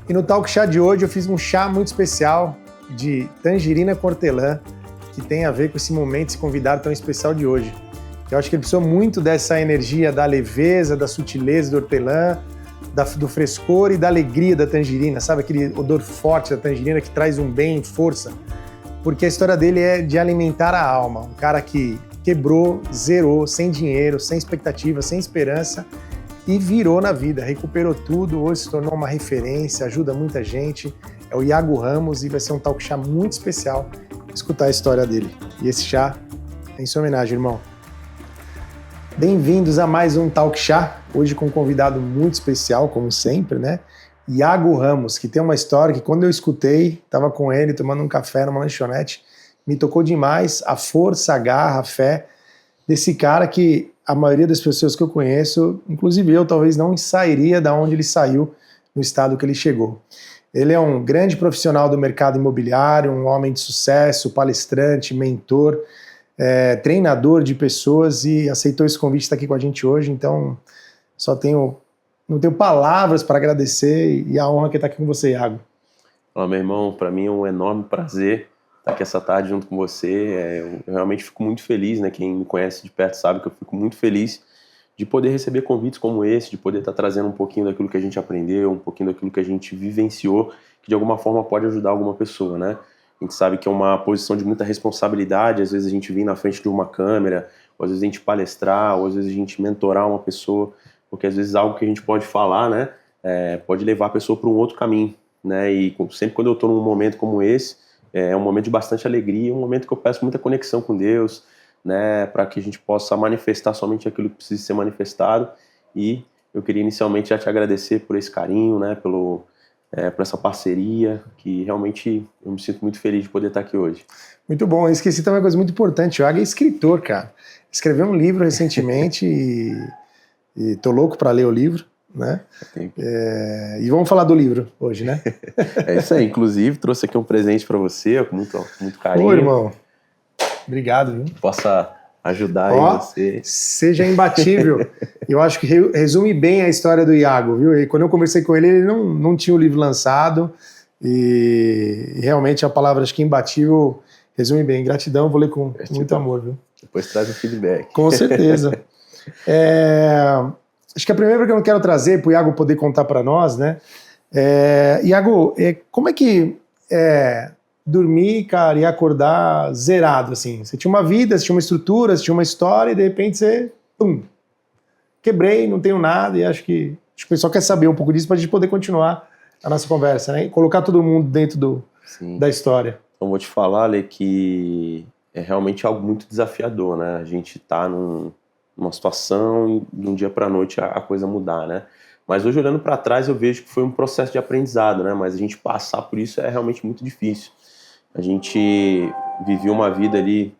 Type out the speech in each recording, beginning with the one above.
E no Talk Chá de hoje eu fiz um chá muito especial de tangerina com hortelã, que tem a ver com esse momento, esse convidado tão especial de hoje. Eu acho que ele precisou muito dessa energia da leveza, da sutileza do hortelã, do frescor e da alegria da tangerina, sabe? Aquele odor forte da tangerina que traz um bem, força. Porque a história dele é de alimentar a alma. Um cara que quebrou, zerou, sem dinheiro, sem expectativa, sem esperança, e virou na vida, recuperou tudo, hoje se tornou uma referência, ajuda muita gente. É o Iago Ramos e vai ser um talk chá muito especial escutar a história dele. E esse chá é em sua homenagem, irmão. Bem-vindos a mais um Talk Chá, hoje com um convidado muito especial, como sempre, né? Iago Ramos, que tem uma história que quando eu escutei, estava com ele tomando um café numa lanchonete, me tocou demais a força, a garra, a fé desse cara que a maioria das pessoas que eu conheço, inclusive eu, talvez não sairia da onde ele saiu, no estado que ele chegou. Ele é um grande profissional do mercado imobiliário, um homem de sucesso, palestrante, mentor, treinador de pessoas e aceitou esse convite de estar aqui com a gente hoje, então não tenho palavras para agradecer e a honra que está aqui com você, Iago. Olá, meu irmão, para mim é um enorme prazer estar aqui essa tarde junto com você. Eu realmente fico muito feliz, né? Quem me conhece de perto sabe que eu fico muito feliz de poder receber convites como esse, de poder estar trazendo um pouquinho daquilo que a gente aprendeu, um pouquinho daquilo que a gente vivenciou, que de alguma forma pode ajudar alguma pessoa, né? A gente sabe que é uma posição de muita responsabilidade, às vezes a gente vir na frente de uma câmera, ou às vezes a gente palestrar, ou às vezes a gente mentorar uma pessoa, porque às vezes algo que a gente pode falar, né, pode levar a pessoa para um outro caminho, né? E sempre quando eu estou num momento como esse, é um momento de bastante alegria, um momento que eu peço muita conexão com Deus, né, para que a gente possa manifestar somente aquilo que precisa ser manifestado. E eu queria inicialmente já te agradecer por esse carinho, né, por essa parceria, que realmente eu me sinto muito feliz de poder estar aqui hoje. Muito bom, eu esqueci também uma coisa muito importante, o Iago é escritor, cara. Escreveu um livro recentemente e tô louco para ler o livro, né? E vamos falar do livro hoje, né? É isso aí, inclusive trouxe aqui um presente para você, com muito carinho. Ô, irmão, obrigado, viu? Que possa ajudar aí você. Seja imbatível. Eu acho que resume bem a história do Iago, viu? E quando eu conversei com ele, ele não tinha o livro lançado e realmente a palavra, acho que imbatível, resume bem. Gratidão, vou ler com muito amor, viu? Depois traz o feedback. Com certeza. Acho que a primeira que eu quero trazer para o Iago poder contar para nós, né? Iago, como é que dormir, cara, e acordar zerado, assim? Você tinha uma vida, você tinha uma estrutura, você tinha uma história e de repente você, quebrei, não tenho nada e acho que o pessoal quer saber um pouco disso para a gente poder continuar a nossa conversa, né? E colocar todo mundo dentro da história. Então vou te falar, Lê, que é realmente algo muito desafiador, né? A gente tá numa situação e de um dia para a noite a coisa mudar, né? Mas hoje, olhando para trás, eu vejo que foi um processo de aprendizado, né? Mas a gente passar por isso é realmente muito difícil. A gente vivia uma vida ali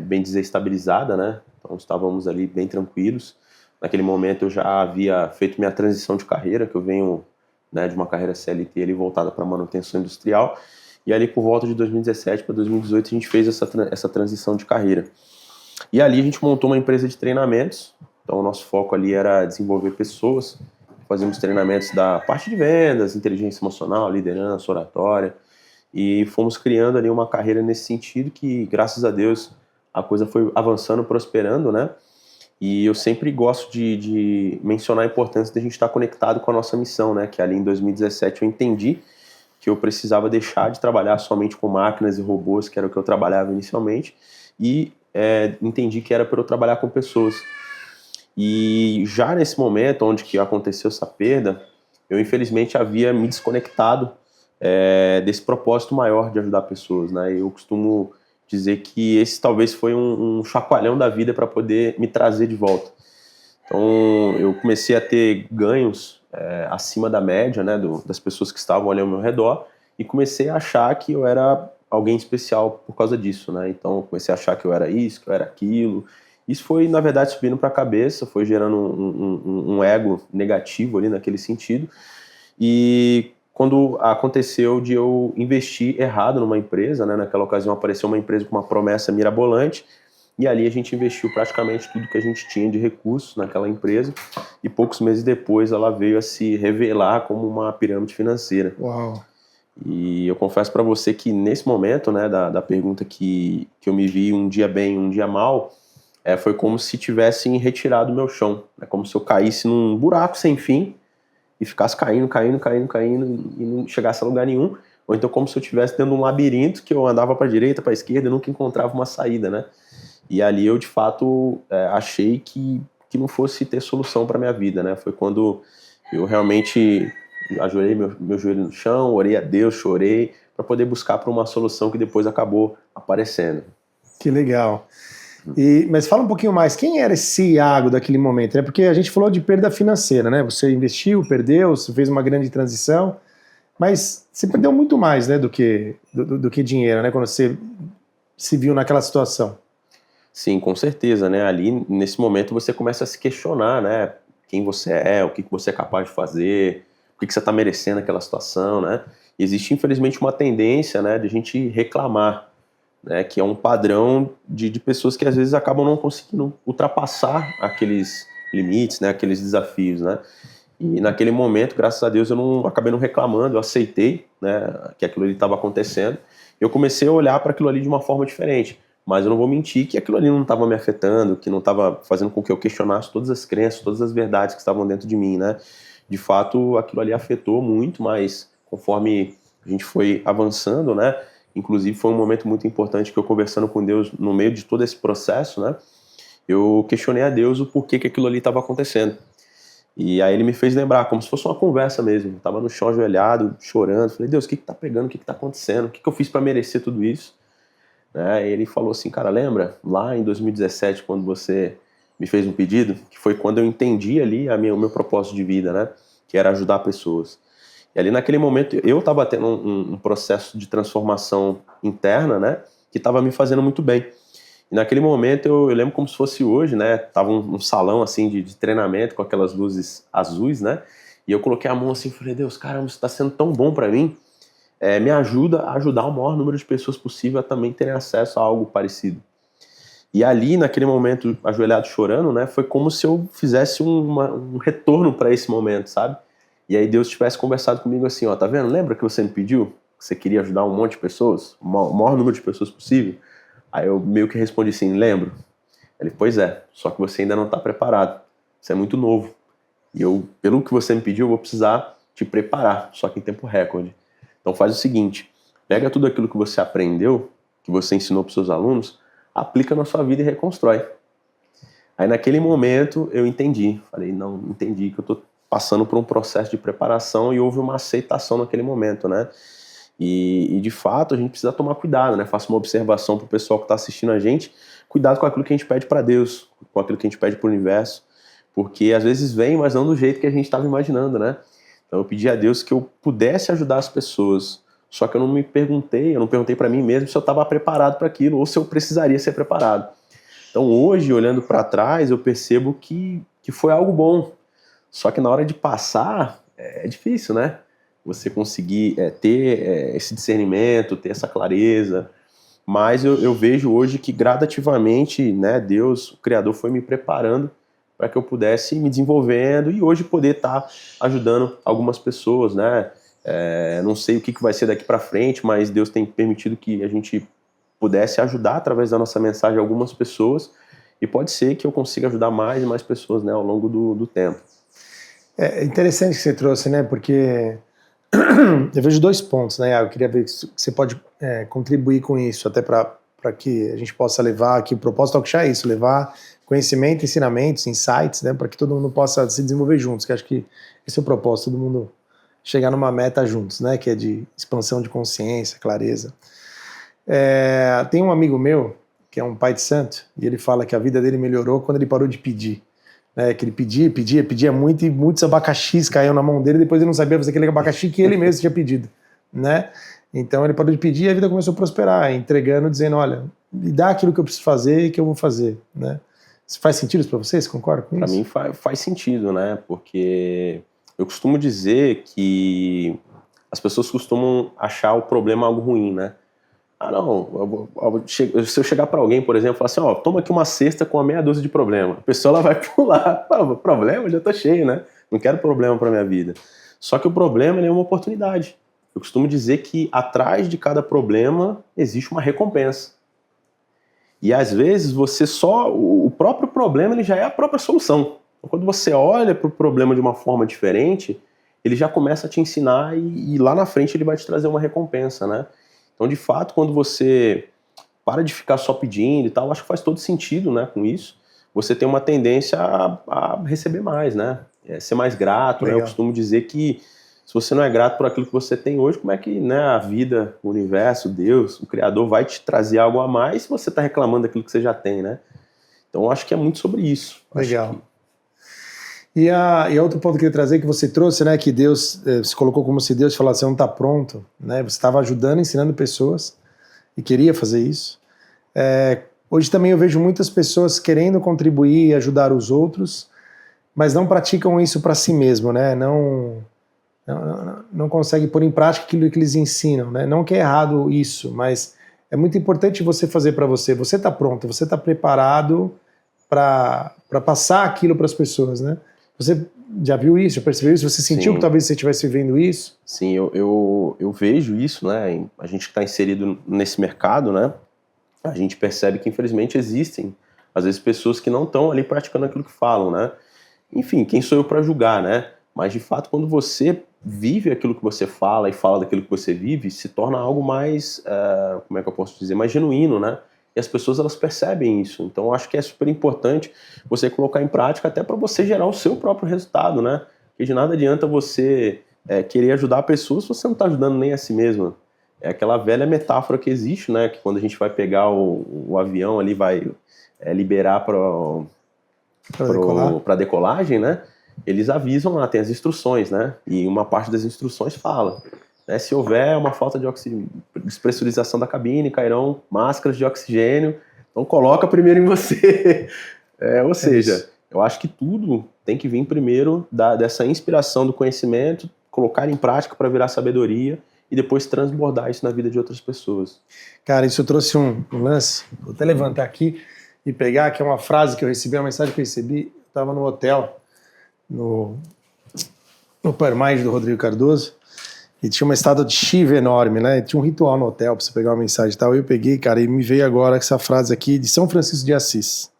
bem desestabilizada, né? Então estávamos ali bem tranquilos. Naquele momento eu já havia feito minha transição de carreira, que eu venho, né, de uma carreira CLT ali voltada para manutenção industrial. E ali por volta de 2017 para 2018 a gente fez essa transição de carreira. E ali a gente montou uma empresa de treinamentos. Então o nosso foco ali era desenvolver pessoas. Fazíamos treinamentos da parte de vendas, inteligência emocional, liderança, oratória. E fomos criando ali uma carreira nesse sentido que, graças a Deus, a coisa foi avançando, prosperando, né? E eu sempre gosto de mencionar a importância de a gente estar conectado com a nossa missão, né? Que ali em 2017 eu entendi que eu precisava deixar de trabalhar somente com máquinas e robôs, que era o que eu trabalhava inicialmente, e entendi que era para eu trabalhar com pessoas. E já nesse momento onde que aconteceu essa perda, eu infelizmente havia me desconectado desse propósito maior de ajudar pessoas, né? Eu costumo dizer que esse talvez foi um chacoalhão da vida para poder me trazer de volta. Então eu comecei a ter ganhos acima da média, né, das pessoas que estavam ali ao meu redor, e comecei a achar que eu era alguém especial por causa disso, né? Então eu comecei a achar que eu era isso, que eu era aquilo. Isso foi, na verdade, subindo para a cabeça, foi gerando um ego negativo ali naquele sentido. E quando aconteceu de eu investir errado numa empresa, né? Naquela ocasião apareceu uma empresa com uma promessa mirabolante, E ali a gente investiu praticamente tudo que a gente tinha de recursos naquela empresa e poucos meses depois ela veio a se revelar como uma pirâmide financeira. Uau. E eu confesso para você que nesse momento, né, da pergunta que eu me vi um dia bem, um dia mal, foi como se tivessem retirado o meu chão. É como se eu caísse num buraco sem fim e ficasse caindo e não chegasse a lugar nenhum. Ou então como se eu estivesse dentro de um labirinto que eu andava para a direita, para a esquerda e nunca encontrava uma saída, né? E ali eu, de fato, achei que não fosse ter solução para minha vida, né? Foi quando eu realmente ajoelhei meu joelho no chão, orei a Deus, chorei, para poder buscar por uma solução que depois acabou aparecendo. Que legal. Mas fala um pouquinho mais, quem era esse Iago daquele momento? Né? Porque a gente falou de perda financeira, né? Você investiu, perdeu, você fez uma grande transição, mas você perdeu muito mais, né, do que dinheiro, né? Quando você se viu naquela situação. Sim, com certeza, né? Ali, nesse momento, você começa a se questionar, né? Quem você é, o que você é capaz de fazer, o que você está merecendo naquela situação, né? E existe, infelizmente, uma tendência, né, de a gente reclamar, né? Que é um padrão de pessoas que, às vezes, acabam não conseguindo ultrapassar aqueles limites, né? Aqueles desafios, né? E naquele momento, graças a Deus, eu acabei não reclamando, eu aceitei, né, que aquilo ali estava acontecendo. Eu comecei a olhar para aquilo ali de uma forma diferente. Mas eu não vou mentir que aquilo ali não estava me afetando, que não estava fazendo com que eu questionasse todas as crenças, todas as verdades que estavam dentro de mim, né? De fato, aquilo ali afetou muito, mas conforme a gente foi avançando, né? Inclusive foi um momento muito importante que eu, conversando com Deus no meio de todo esse processo, né? Eu questionei a Deus o porquê que aquilo ali estava acontecendo. E aí ele me fez lembrar, como se fosse uma conversa mesmo. Eu tava no chão ajoelhado, chorando. Falei, Deus, o que tá pegando? O que tá acontecendo? O que eu fiz para merecer tudo isso? Ele falou assim, cara, lembra lá em 2017, quando você me fez um pedido, que foi quando eu entendi ali o meu propósito de vida, né? Que era ajudar pessoas. E ali naquele momento eu estava tendo um processo de transformação interna, né? Que estava me fazendo muito bem. E naquele momento eu lembro como se fosse hoje, né? Tava um salão assim de treinamento com aquelas luzes azuis, né? E eu coloquei a mão assim e falei, Deus, caramba, isso está sendo tão bom para mim. Me ajuda a ajudar o maior número de pessoas possível a também terem acesso a algo parecido. E ali, naquele momento, ajoelhado chorando, né, foi como se eu fizesse um retorno para esse momento, sabe? E aí Deus tivesse conversado comigo assim, ó, tá vendo? Lembra que você me pediu que você queria ajudar um monte de pessoas? O maior número de pessoas possível? Aí eu meio que respondi assim, lembro. Ele, pois é, só que você ainda não está preparado. Você é muito novo. E eu, pelo que você me pediu, eu vou precisar te preparar, só que em tempo recorde. Então faz o seguinte, pega tudo aquilo que você aprendeu, que você ensinou para os seus alunos, aplica na sua vida e reconstrói. Aí naquele momento eu entendi, falei, não, entendi que eu estou passando por um processo de preparação e houve uma aceitação naquele momento, né? E de fato a gente precisa tomar cuidado, né? Faço uma observação para o pessoal que está assistindo a gente, cuidado com aquilo que a gente pede para Deus, com aquilo que a gente pede para o universo, porque às vezes vem, mas não do jeito que a gente estava imaginando, né? Então eu pedi a Deus que eu pudesse ajudar as pessoas, só que eu não perguntei para mim mesmo se eu estava preparado para aquilo ou se eu precisaria ser preparado. Então hoje, olhando para trás, eu percebo que foi algo bom, só que na hora de passar é difícil, né? Você conseguir ter esse discernimento, ter essa clareza, mas eu vejo hoje que gradativamente, né, Deus, o Criador, foi me preparando para que eu pudesse ir me desenvolvendo e hoje poder estar ajudando algumas pessoas, né? Não sei o que vai ser daqui para frente, mas Deus tem permitido que a gente pudesse ajudar através da nossa mensagem algumas pessoas e pode ser que eu consiga ajudar mais e mais pessoas, né, ao longo do tempo. É interessante que você trouxe, né? Porque eu vejo 2 pontos, né? Eu queria ver se você pode contribuir com isso, até para que a gente possa levar aqui, o propósito do Talk Show é isso, levar conhecimento, ensinamentos, insights, né? Para que todo mundo possa se desenvolver juntos, que acho que esse é o propósito, todo mundo chegar numa meta juntos, né? Que é de expansão de consciência, clareza. Tem um amigo meu, que é um pai de santo, e ele fala que a vida dele melhorou quando ele parou de pedir. Que ele pedia muito e muitos abacaxis caíam na mão dele, depois ele não sabia fazer aquele abacaxi que ele mesmo tinha pedido, né? Então ele parou de pedir e a vida começou a prosperar, entregando, dizendo, olha, me dá aquilo que eu preciso fazer e que eu vou fazer, né? Isso faz sentido para vocês? Concorda com isso? Para mim faz sentido, né? Porque eu costumo dizer que as pessoas costumam achar o problema algo ruim, né? Ah, não, se eu chegar para alguém, por exemplo, falar assim, ó, toma aqui uma cesta com a meia dúzia de problema. A pessoa ela vai pular. Problema? Já tá cheio, né? Não quero problema para minha vida. Só que o problema ele é uma oportunidade. Eu costumo dizer que atrás de cada problema existe uma recompensa. E às vezes o próprio problema ele já é a própria solução. Então, quando você olha para o problema de uma forma diferente, ele já começa a te ensinar e lá na frente ele vai te trazer uma recompensa, né? Então, de fato, quando você para de ficar só pedindo e tal, acho que faz todo sentido, né, com isso. Você tem uma tendência a receber mais, né? Ser mais grato, né? Eu costumo dizer que se você não é grato por aquilo que você tem hoje, como é que, né, a vida, o universo, Deus, o Criador vai te trazer algo a mais se você está reclamando daquilo que você já tem, né? Então, eu acho que é muito sobre isso. Legal. E outro ponto que eu queria trazer que você trouxe, né, que Deus se colocou como se Deus falasse, você não está pronto, né? Você estava ajudando, ensinando pessoas e queria fazer isso. Hoje também eu vejo muitas pessoas querendo contribuir e ajudar os outros, mas não praticam isso para si mesmo, né? Não conseguem pôr em prática aquilo que eles ensinam, né? Não que é errado isso, mas é muito importante você fazer para você. Você está pronto, você está preparado para passar aquilo para as pessoas, né? Você já viu isso, já percebeu isso? Você sentiu que talvez você estivesse vivendo isso? Sim, eu vejo isso, né? A gente que está inserido nesse mercado, né? A gente percebe que infelizmente existem, às vezes, pessoas que não estão ali praticando aquilo que falam, né? Enfim, quem sou eu para julgar, né? Mas de fato, quando você vive aquilo que você fala e fala daquilo que você vive, se torna algo mais, como é que eu posso dizer, mais genuíno, né? E as pessoas elas percebem isso. Então eu acho que é super importante você colocar em prática até para você gerar o seu próprio resultado, né? Porque de nada adianta você querer ajudar a pessoa se você não está ajudando nem a si mesmo. É aquela velha metáfora que existe, né? Que quando a gente vai pegar o avião ali, vai liberar para decolagem, né? Eles avisam lá, tem as instruções, né? E uma parte das instruções fala, né, se houver uma falta de despressurização da cabine, cairão máscaras de oxigênio, então coloca primeiro em você. Ou seja, eu acho que tudo tem que vir primeiro dessa inspiração do conhecimento, colocar em prática para virar sabedoria e depois transbordar isso na vida de outras pessoas. Cara, isso trouxe um lance, vou até levantar aqui e pegar, que é uma frase que eu recebi, uma mensagem que eu recebi, eu estava no hotel, no Parmais do Rodrigo Cardoso, e tinha uma estátua de Shiva enorme, né? Tinha um ritual no hotel pra você pegar uma mensagem e tal. Eu peguei, cara, e me veio agora essa frase aqui de São Francisco de Assis.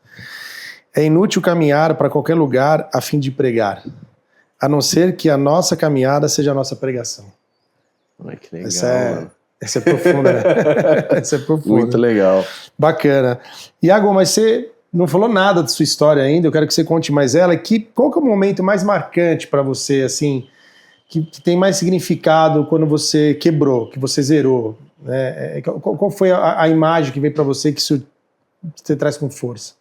É inútil caminhar para qualquer lugar a fim de pregar, a não ser que a nossa caminhada seja a nossa pregação. Ai, que legal. Essa é profunda, né? Essa é profunda. Muito legal. Bacana. Iago, mas você não falou nada da sua história ainda, eu quero que você conte mais ela. Qual que é o momento mais marcante para você, assim, que tem mais significado quando você quebrou, que você zerou? Né? Qual foi a imagem que veio para você que isso você traz com força?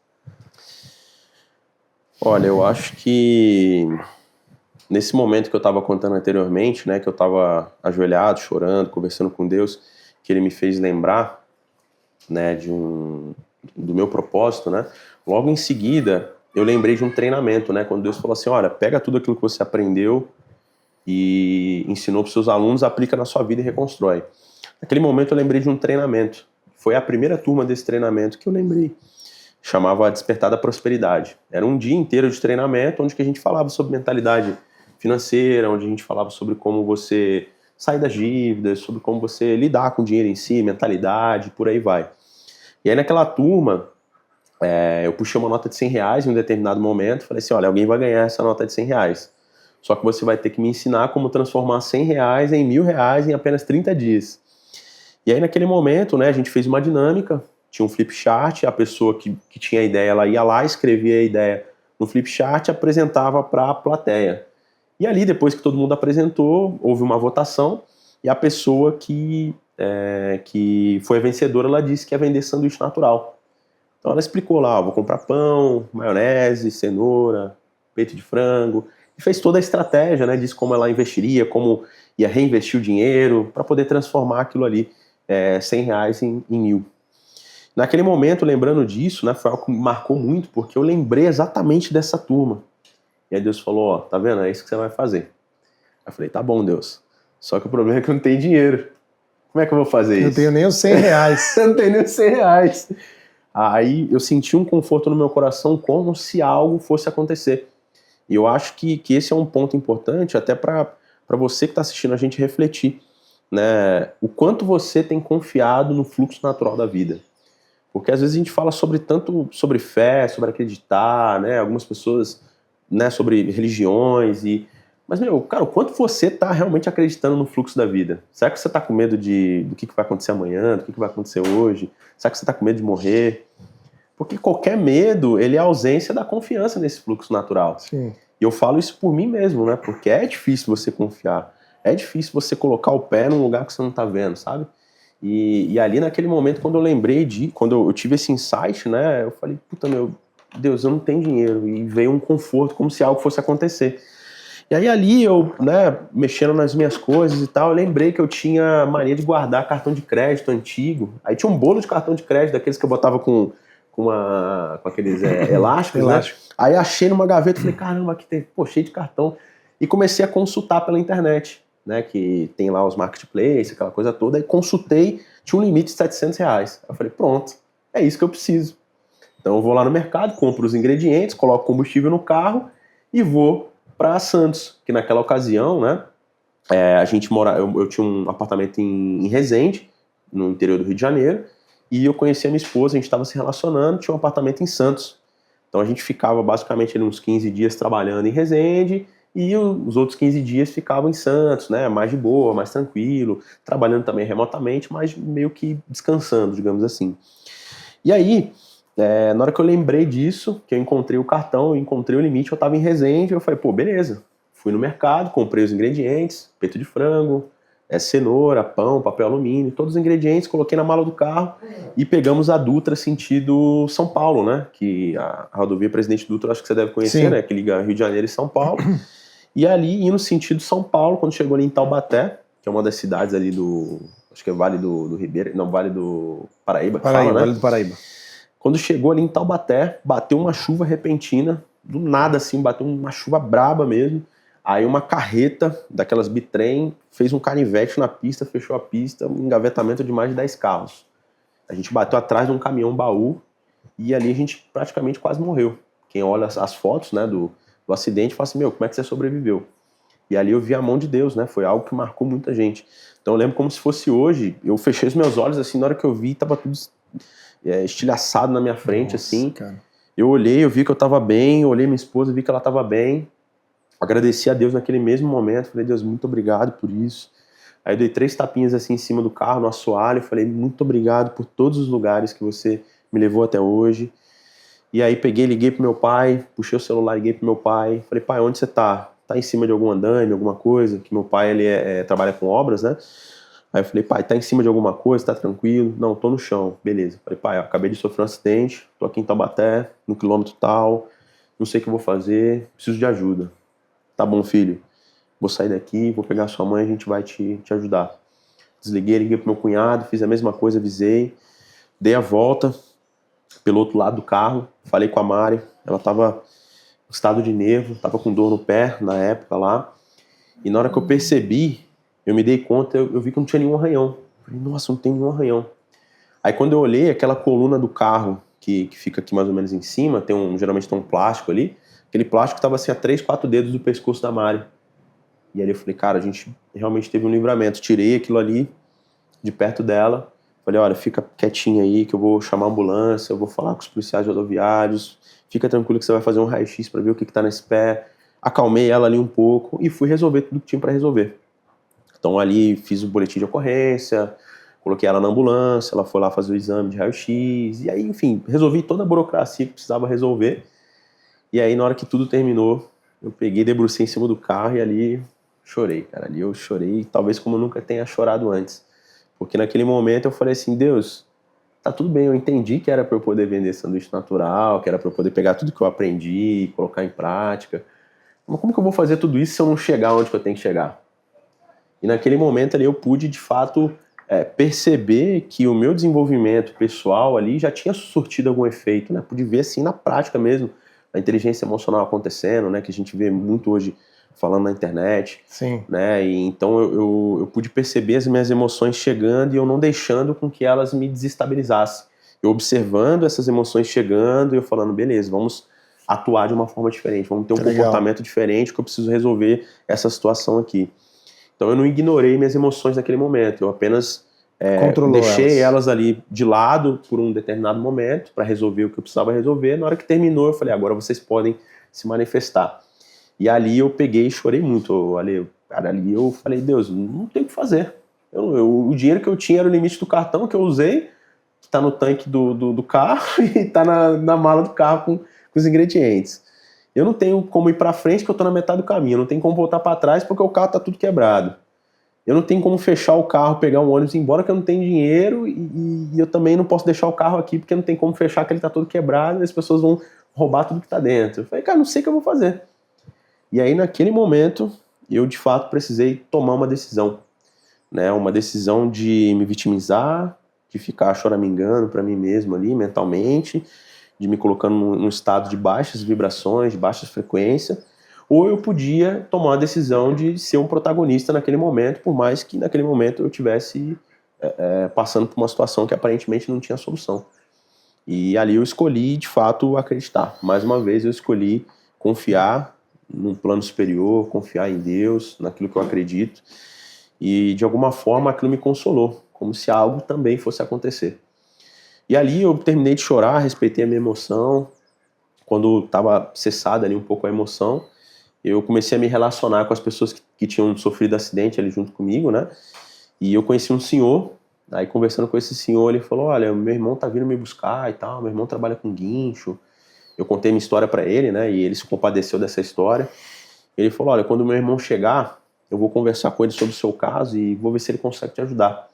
Olha, eu acho que nesse momento que eu estava contando anteriormente, né, que eu estava ajoelhado, chorando, conversando com Deus, que Ele me fez lembrar, né, do meu propósito, né? Logo em seguida, eu lembrei de um treinamento, né? Quando Deus falou assim, olha, pega tudo aquilo que você aprendeu e ensinou para os seus alunos, aplica na sua vida e reconstrói. Naquele momento eu lembrei de um treinamento. Foi a primeira turma desse treinamento que eu lembrei. Chamava Despertar da Prosperidade. Era um dia inteiro de treinamento onde que a gente falava sobre mentalidade financeira, onde a gente falava sobre como você sair das dívidas, sobre como você lidar com o dinheiro em si, mentalidade, por aí vai. E aí naquela turma, eu puxei uma nota de R$100 em um determinado momento, falei assim, olha, alguém vai ganhar essa nota de R$100. Só que você vai ter que me ensinar como transformar R$100 em R$1.000 em apenas 30 dias. E aí naquele momento, né, a gente fez uma dinâmica, tinha um flip chart, a pessoa que tinha a ideia, ela ia lá, escrevia a ideia no flip chart e apresentava para a plateia. E ali, depois que todo mundo apresentou, houve uma votação e a pessoa que foi a vencedora, ela disse que ia vender sanduíche natural. Então ela explicou lá, vou comprar pão, maionese, cenoura, peito de frango, e fez toda a estratégia, né, disse como ela investiria, como ia reinvestir o dinheiro para poder transformar aquilo ali, R$100 em 1.000. Naquele momento, lembrando disso, né, foi algo que me marcou muito, porque eu lembrei exatamente dessa turma. E aí Deus falou, ó, tá vendo, é isso que você vai fazer. Aí eu falei, tá bom, Deus, só que o problema é que eu não tenho dinheiro. Como é que eu vou fazer isso? Não tenho nem os 100 reais. Eu não tenho nem os 100 reais. Aí eu senti um conforto no meu coração como se algo fosse acontecer. E eu acho que esse é um ponto importante até para você que está assistindo a gente refletir, né? O quanto você tem confiado no fluxo natural da vida. Porque às vezes a gente fala tanto sobre fé, sobre acreditar, né? Algumas pessoas, né, sobre religiões mas, cara, o quanto você está realmente acreditando no fluxo da vida? Será que você está com medo do que vai acontecer amanhã, do que vai acontecer hoje? Será que você está com medo de morrer? Porque qualquer medo, ele é a ausência da confiança nesse fluxo natural. Sim. E eu falo isso por mim mesmo, né? Porque é difícil você confiar. É difícil você colocar o pé num lugar que você não está vendo, sabe? E ali naquele momento, quando eu tive esse insight, né? Eu falei, puta, meu Deus, eu não tenho dinheiro. E veio um conforto, como se algo fosse acontecer. E aí ali eu, né, mexendo nas minhas coisas e tal, eu lembrei que eu tinha mania de guardar cartão de crédito antigo. Aí tinha um bolo de cartão de crédito, daqueles que eu botava com aqueles elásticos, né? Aí achei numa gaveta e falei, caramba, aqui tem, cheio de cartão. E comecei a consultar pela internet, né, que tem lá os marketplaces, aquela coisa toda. Aí consultei, tinha um limite de 700 reais. Aí eu falei, pronto, é isso que eu preciso. Então eu vou lá no mercado, compro os ingredientes, coloco combustível no carro e vou para Santos, que naquela ocasião, né, a gente eu tinha um apartamento em Resende, no interior do Rio de Janeiro, e eu conheci a minha esposa, a gente estava se relacionando, tinha um apartamento em Santos. Então a gente ficava basicamente ali, uns 15 dias trabalhando em Resende, e os outros 15 dias ficavam em Santos, né, mais de boa, mais tranquilo, trabalhando também remotamente, mas meio que descansando, digamos assim. E aí, na hora que eu lembrei disso, que eu encontrei o cartão, eu encontrei o limite, eu estava em Resende, eu falei, beleza. Fui no mercado, comprei os ingredientes, peito de frango, cenoura, pão, papel alumínio, todos os ingredientes, coloquei na mala do carro e pegamos a Dutra sentido São Paulo, né? Que a rodovia Presidente Dutra, acho que você deve conhecer, sim, né? Que liga Rio de Janeiro e São Paulo. E ali, indo sentido São Paulo, quando chegou ali em Taubaté, que é uma das cidades ali acho que é Vale do Ribeira, não, Vale do Paraíba, que fala, né? Vale do Paraíba. Quando chegou ali em Taubaté, bateu uma chuva repentina, do nada assim, bateu uma chuva braba mesmo. Aí uma carreta daquelas bitrem fez um canivete na pista, fechou a pista, um engavetamento de mais de 10 carros. A gente bateu atrás de um caminhão baú e ali a gente praticamente quase morreu. Quem olha as fotos, né, do acidente fala assim, como é que você sobreviveu? E ali eu vi a mão de Deus, né? Foi algo que marcou muita gente. Então eu lembro como se fosse hoje, eu fechei os meus olhos assim, na hora que eu vi, tava tudo estilhaçado na minha frente. Nossa, assim. Cara. Eu olhei, eu vi que eu tava bem, eu olhei minha esposa, vi que ela tava bem. Agradeci a Deus naquele mesmo momento, falei, Deus, muito obrigado por isso. Aí eu dei 3 tapinhas assim em cima do carro, no assoalho, falei, muito obrigado por todos os lugares que você me levou até hoje. E aí liguei pro meu pai, puxei o celular, liguei pro meu pai, falei, pai, onde você tá? Tá em cima de algum andaime, alguma coisa? Que meu pai, ele trabalha com obras, né? Aí eu falei, pai, tá em cima de alguma coisa, tá tranquilo? Não, tô no chão, beleza. Falei, pai, acabei de sofrer um acidente, tô aqui em Taubaté, no quilômetro tal, não sei o que eu vou fazer, preciso de ajuda. Tá bom, filho, vou sair daqui, vou pegar sua mãe, a gente vai te ajudar. Liguei pro meu cunhado, fiz a mesma coisa, avisei, dei a volta pelo outro lado do carro, falei com a Mari, ela tava em estado de nervo, tava com dor no pé na época lá, e na hora que eu percebi, eu me dei conta, eu vi que não tinha nenhum arranhão. Falei, nossa, não tem nenhum arranhão. Aí quando eu olhei, aquela coluna do carro, que fica aqui mais ou menos em cima, geralmente tem um plástico ali, aquele plástico estava assim a 3, 4 dedos do pescoço da Mari. E ali eu falei, cara, a gente realmente teve um livramento. Tirei aquilo ali de perto dela, falei, olha, fica quietinha aí que eu vou chamar a ambulância, eu vou falar com os policiais rodoviários, fica tranquilo que você vai fazer um raio-x para ver o que tá nesse pé. Acalmei ela ali um pouco e fui resolver tudo que tinha para resolver. Então ali fiz o boletim de ocorrência, coloquei ela na ambulância, ela foi lá fazer o exame de raio-x, e aí, enfim, resolvi toda a burocracia que precisava resolver. E aí, na hora que tudo terminou, eu peguei, debrucei em cima do carro e ali chorei, cara. Ali eu chorei, talvez como eu nunca tenha chorado antes. Porque naquele momento eu falei assim, Deus, tá tudo bem, eu entendi que era para eu poder vender sanduíche natural, que era para eu poder pegar tudo que eu aprendi e colocar em prática. Mas como que eu vou fazer tudo isso se eu não chegar onde que eu tenho que chegar? E naquele momento ali eu pude, de fato, perceber que o meu desenvolvimento pessoal ali já tinha surtido algum efeito, né? Pude ver assim na prática mesmo, a inteligência emocional acontecendo, né? Que a gente vê muito hoje falando na internet. Sim. Né? E então eu pude perceber as minhas emoções chegando e eu não deixando com que elas me desestabilizassem. Eu observando essas emoções chegando e eu falando, beleza, vamos atuar de uma forma diferente, vamos ter um comportamento diferente que eu preciso resolver essa situação aqui. Então eu não ignorei minhas emoções naquele momento, eu apenas deixei elas ali de lado por um determinado momento para resolver o que eu precisava resolver. Na hora que terminou eu falei, agora vocês podem se manifestar. E ali eu peguei e chorei muito. Ali eu falei, Deus, não tem o que fazer. O dinheiro que eu tinha era o limite do cartão que eu usei, que tá no tanque do carro e tá na mala do carro com os ingredientes. Eu não tenho como ir para frente porque eu tô na metade do caminho. Eu não tenho como voltar para trás porque o carro tá tudo quebrado. Eu não tenho como fechar o carro, pegar um ônibus e ir embora que eu não tenho dinheiro e eu também não posso deixar o carro aqui porque não tem como fechar que ele tá todo quebrado e as pessoas vão roubar tudo que tá dentro. Eu falei, cara, não sei o que eu vou fazer. E aí naquele momento eu de fato precisei tomar uma decisão. Né? Uma decisão de me vitimizar, de ficar choramingando para mim mesmo ali mentalmente, de me colocando num estado de baixas vibrações, de baixa frequência, ou eu podia tomar a decisão de ser um protagonista naquele momento, por mais que naquele momento eu estivesse passando por uma situação que aparentemente não tinha solução. E ali eu escolhi, de fato, acreditar. Mais uma vez eu escolhi confiar num plano superior, confiar em Deus, naquilo que eu acredito, e de alguma forma aquilo me consolou, como se algo também fosse acontecer. E ali eu terminei de chorar, respeitei a minha emoção. Quando estava cessada ali um pouco a emoção, eu comecei a me relacionar com as pessoas que tinham sofrido acidente ali junto comigo, né? E eu conheci um senhor, aí conversando com esse senhor, ele falou, olha, meu irmão tá vindo me buscar e tal, meu irmão trabalha com guincho. Eu contei minha história para ele, né? E ele se compadeceu dessa história. Ele falou, olha, quando meu irmão chegar, eu vou conversar com ele sobre o seu caso e vou ver se ele consegue te ajudar.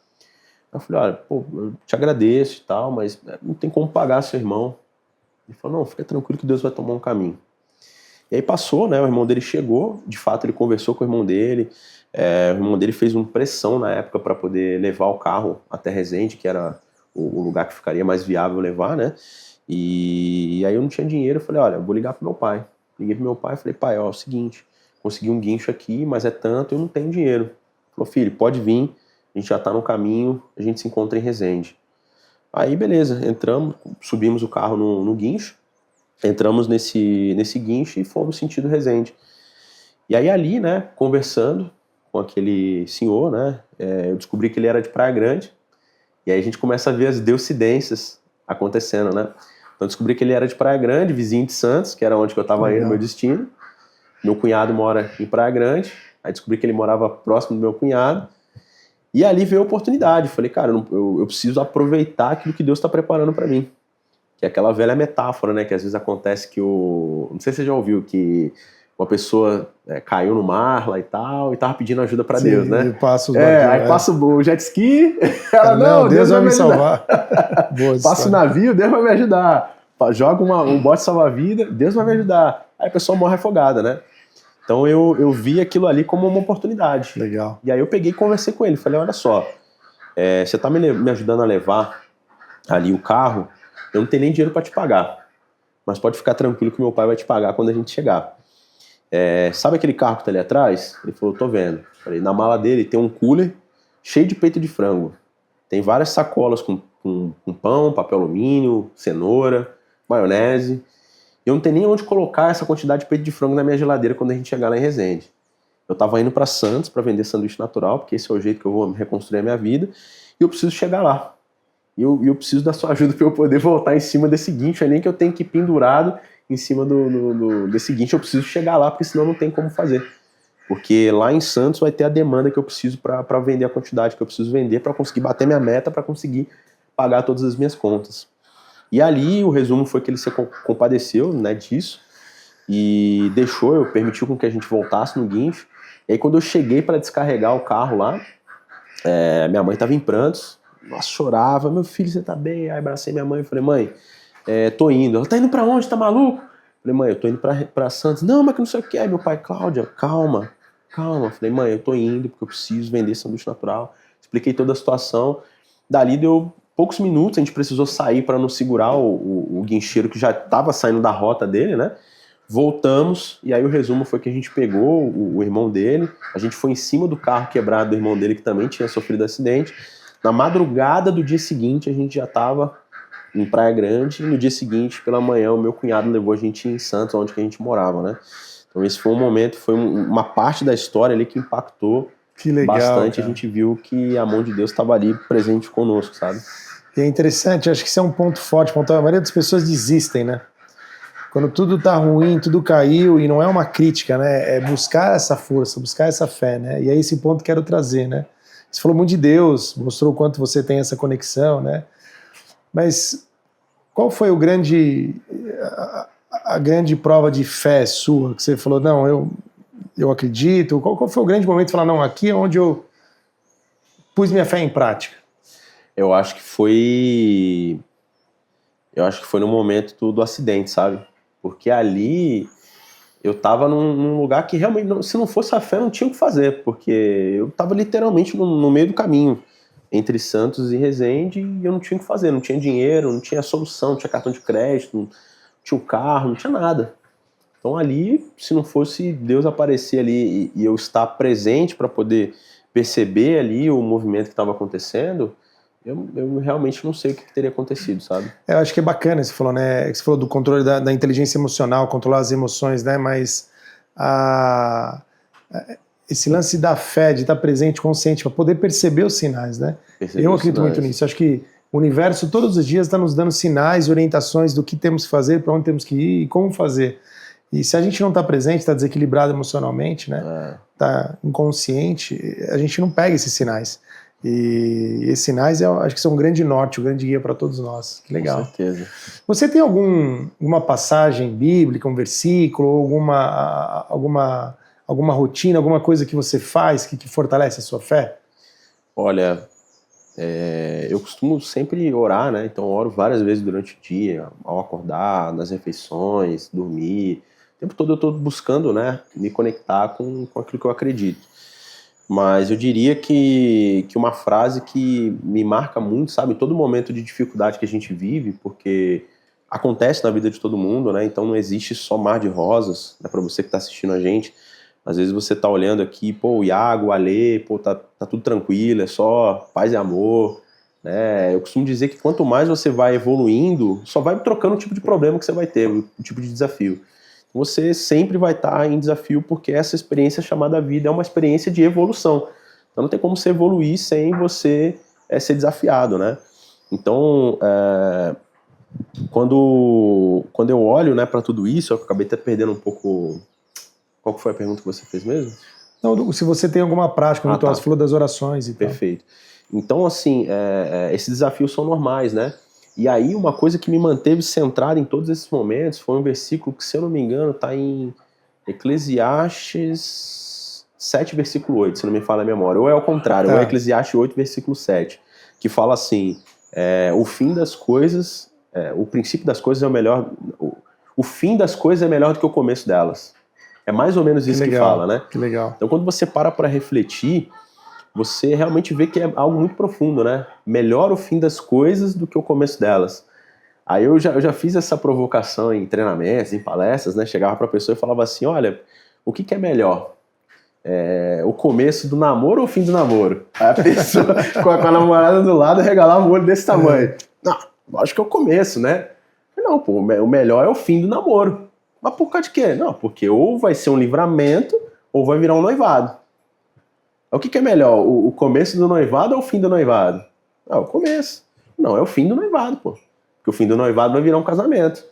Eu falei, olha, pô, eu te agradeço e tal, mas não tem como pagar seu irmão. Ele falou, não, fica tranquilo que Deus vai tomar um caminho. E aí passou, né, o irmão dele chegou, de fato ele conversou com o irmão dele, o irmão dele fez uma pressão na época para poder levar o carro até Resende, que era o lugar que ficaria mais viável levar, né, e aí eu não tinha dinheiro, eu falei, olha, eu vou ligar pro meu pai. Liguei pro meu pai e falei, pai, ó, é o seguinte, consegui um guincho aqui, mas é tanto, eu não tenho dinheiro. Ele falou, filho, pode vir, a gente já tá no caminho, a gente se encontra em Resende. Aí beleza, entramos, subimos o carro no guincho, entramos nesse guincho e fomos sentido Resende. E aí ali, né, conversando com aquele senhor, né, eu descobri que ele era de Praia Grande, e aí a gente começa a ver as deucidências acontecendo, né. Então eu descobri que ele era de Praia Grande, vizinho de Santos, que era onde eu estava indo, meu destino. Meu cunhado mora em Praia Grande, aí descobri que ele morava próximo do meu cunhado, e ali veio a oportunidade. Falei, cara, eu preciso aproveitar aquilo que Deus está preparando para mim. Que é aquela velha metáfora, né? Que às vezes acontece que não sei se você já ouviu, que uma pessoa caiu no mar lá e tal, e tava pedindo ajuda para Deus, né? Aí passa o jet ski, ela, não, Deus vai me salvar. Passa o navio, Deus vai me ajudar. Joga um bote salva-vida, Deus vai me ajudar. Aí a pessoa morre afogada, né? Então eu vi aquilo ali como uma oportunidade. Legal. E aí eu peguei e conversei com ele. Falei, olha só, você tá me ajudando a levar ali o carro, eu não tenho nem dinheiro para te pagar. Mas pode ficar tranquilo que meu pai vai te pagar quando a gente chegar. Sabe aquele carro que tá ali atrás? Ele falou, tô vendo. Falei, na mala dele tem um cooler cheio de peito de frango. Tem várias sacolas com pão, papel alumínio, cenoura, maionese. Eu não tenho nem onde colocar essa quantidade de peito de frango na minha geladeira quando a gente chegar lá em Resende. Eu tava indo para Santos para vender sanduíche natural, porque esse é o jeito que eu vou reconstruir a minha vida, e eu preciso chegar lá. E eu preciso da sua ajuda para eu poder voltar em cima desse guincho, nem que eu tenho que ir pendurado em cima desse guincho, eu preciso chegar lá, porque senão não tem como fazer. Porque lá em Santos vai ter a demanda que eu preciso para vender a quantidade que eu preciso vender, para conseguir bater minha meta, para conseguir pagar todas as minhas contas. E ali o resumo foi que ele se compadeceu, né, disso e permitiu com que a gente voltasse no guincho. E aí quando eu cheguei para descarregar o carro lá, minha mãe estava em prantos, nossa, chorava, meu filho, você tá bem? Aí abracei minha mãe e falei, mãe, tô indo. Ela, tá indo para onde? Tá maluco? Falei, mãe, eu tô indo pra Santos. Não, mas que não sei o que é. Meu pai, Cláudia, calma. Falei, mãe, eu tô indo porque eu preciso vender sanduíche natural. Expliquei toda a situação. Dali deu poucos minutos, a gente precisou sair para não segurar o guincheiro que já estava saindo da rota dele, né? Voltamos, e aí o resumo foi que a gente pegou o irmão dele, a gente foi em cima do carro quebrado do irmão dele, que também tinha sofrido acidente. Na madrugada do dia seguinte, a gente já estava em Praia Grande, e no dia seguinte, pela manhã, o meu cunhado levou a gente em Santos, onde que a gente morava, né? Então esse foi um momento, foi uma parte da história ali que impactou bastante. Cara. A gente viu que a mão de Deus estava ali presente conosco, sabe? E é interessante, acho que isso é um ponto forte. A maioria das pessoas desistem, né? Quando tudo tá ruim, tudo caiu, e não é uma crítica, né? É buscar essa força, buscar essa fé, né? E é esse ponto que quero trazer, né? Você falou muito de Deus, mostrou o quanto você tem essa conexão, né? Mas qual foi a grande prova de fé sua? Que você falou, não, eu acredito. Qual foi o grande momento de falar, não, aqui é onde eu pus minha fé em prática? Eu acho que foi no momento do acidente, sabe? Porque ali eu tava num lugar que realmente, se não fosse a fé, não tinha o que fazer, porque eu tava literalmente no meio do caminho, entre Santos e Resende, e eu não tinha o que fazer, não tinha dinheiro, não tinha solução, não tinha cartão de crédito, não tinha um carro, não tinha nada. Então ali, se não fosse Deus aparecer ali e eu estar presente para poder perceber ali o movimento que estava acontecendo, eu realmente não sei o que teria acontecido, sabe? Eu acho que é bacana, você falou, né? Você falou do controle da inteligência emocional, controlar as emoções, né? Mas esse lance da fé, de estar presente, consciente, para poder perceber os sinais, né? Eu acredito muito nisso. Acho que o universo todos os dias está nos dando sinais, orientações do que temos que fazer, para onde temos que ir e como fazer. E se a gente não está presente, está desequilibrado emocionalmente, né? Está inconsciente, a gente não pega esses sinais. E esses sinais, eu acho que são um grande norte, um grande guia para todos nós. Que legal. Com certeza. Você tem alguma passagem bíblica, um versículo, alguma rotina, alguma coisa que você faz que fortalece a sua fé? Olha, eu costumo sempre orar, né? Então eu oro várias vezes durante o dia, ao acordar, nas refeições, dormir. O tempo todo eu estou buscando, né, me conectar com aquilo que eu acredito. Mas eu diria que uma frase que me marca muito, sabe, em todo momento de dificuldade que a gente vive, porque acontece na vida de todo mundo, né, então não existe só mar de rosas, né, para você que está assistindo a gente. Às vezes você tá olhando aqui, pô, o Iago, o Alê, pô, tá tudo tranquilo, é só paz e amor, né, eu costumo dizer que quanto mais você vai evoluindo, só vai trocando o tipo de problema que você vai ter, o tipo de desafio. Você sempre vai estar em desafio, porque essa experiência chamada vida é uma experiência de evolução. Então não tem como você evoluir sem você ser desafiado, né? Então, quando eu olho, né, para tudo isso, eu acabei até perdendo um pouco... Qual foi a pergunta que você fez mesmo? Não, se você tem alguma prática, ritual, você falou das orações e tal. Perfeito. Então, assim, esses desafios são normais, né? E aí uma coisa que me manteve centrado em todos esses momentos foi um versículo que, se eu não me engano, está em Eclesiastes 7, versículo 8, se não me falha a memória. Ou é ao contrário, ou é Eclesiastes 8, versículo 7, que fala assim, o fim das coisas, o princípio das coisas é o melhor, o fim das coisas é melhor do que o começo delas. É mais ou menos isso que fala, né? Que legal. Então quando você para refletir, você realmente vê que é algo muito profundo, né? Melhor o fim das coisas do que o começo delas. Aí eu já fiz essa provocação em treinamentos, em palestras, né? Chegava pra pessoa e falava assim, olha, o que é melhor? O começo do namoro ou o fim do namoro? Aí a pessoa com a namorada do lado regalava o olho desse tamanho. Não, acho que é o começo, né? Não, pô, o melhor é o fim do namoro. Mas por causa de quê? Não, porque ou vai ser um livramento ou vai virar um noivado. O que é melhor, o começo do noivado ou o fim do noivado? O começo. Não, é o fim do noivado, pô. Porque o fim do noivado vai virar um casamento.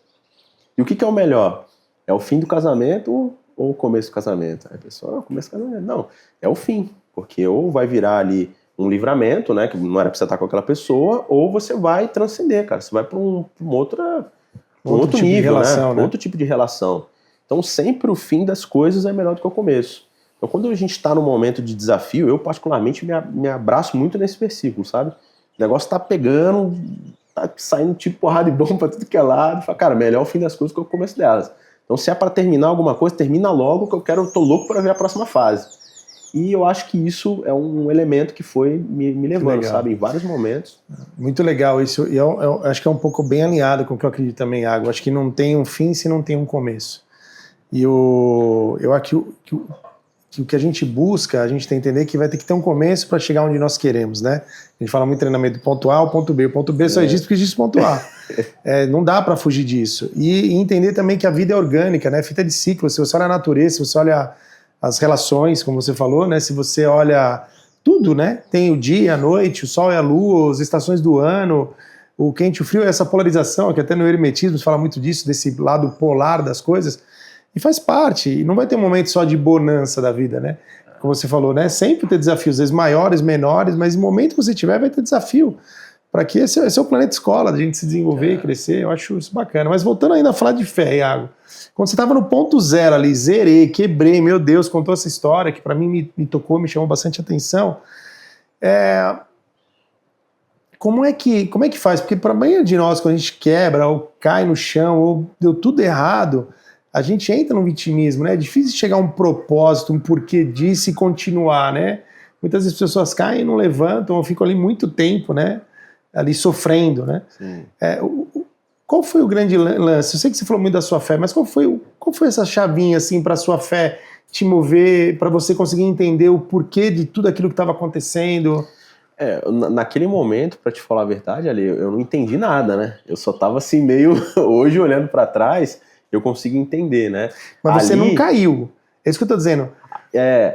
E o que é o melhor? É o fim do casamento ou o começo do casamento? Aí a pessoa, o começo do casamento. Não, é o fim. Porque ou vai virar ali um livramento, né, que não era pra você estar com aquela pessoa, ou você vai transcender, cara. Você vai pra um outro tipo nível, relação, né? Outro tipo de relação. Então sempre o fim das coisas é melhor do que o começo. Então, quando a gente está num momento de desafio, eu particularmente me abraço muito nesse versículo, sabe? O negócio tá pegando, tá saindo tipo porrada de bomba pra tudo que é lado. Fala, cara, melhor o fim das coisas que o começo delas. Então, se é para terminar alguma coisa, termina logo, que eu tô louco para ver a próxima fase. E eu acho que isso é um elemento que foi me levando, sabe? Em vários momentos. Muito legal isso. E eu acho que é um pouco bem alinhado com o que eu acredito também, Iago. Acho que não tem um fim se não tem um começo. E eu acho que o que a gente busca, a gente tem que entender que vai ter que ter um começo para chegar onde nós queremos, né? A gente fala muito em treinamento do ponto A ao ponto B. O ponto B só existe porque existe o ponto A. Não dá para fugir disso. E entender também que a vida é orgânica, né? Fita de ciclo. Se você olha a natureza, se você olha as relações, como você falou, né? Se você olha tudo, né? Tem o dia, a noite, o sol e a lua, as estações do ano, o quente e o frio, essa polarização, que até no hermetismo se fala muito disso, desse lado polar das coisas. E faz parte, e não vai ter um momento só de bonança da vida, né? Como você falou, né? Sempre ter desafios, às vezes maiores, menores, mas no momento que você tiver, vai ter desafio. Para que esse é o planeta escola, da gente se desenvolver e crescer, eu acho isso bacana. Mas voltando ainda a falar de fé, Iago, quando você estava no ponto zero ali, zerei, quebrei, meu Deus, contou essa história que para mim me tocou, me chamou bastante atenção. Como é que faz? Porque para a maioria de nós, quando a gente quebra, ou cai no chão, ou deu tudo errado, a gente entra no vitimismo, né? É difícil chegar a um propósito, um porquê disso e continuar, né? Muitas vezes as pessoas caem e não levantam, ou ficam ali muito tempo, né? Ali sofrendo, né? Qual foi o grande lance? Eu sei que você falou muito da sua fé, mas qual foi essa chavinha, assim, para a sua fé te mover, para você conseguir entender o porquê de tudo aquilo que estava acontecendo? Naquele momento, para te falar a verdade, Ali, eu não entendi nada, né? Eu só tava assim meio... Hoje, olhando para trás, eu consigo entender, né? Mas você não caiu. É isso que eu tô dizendo.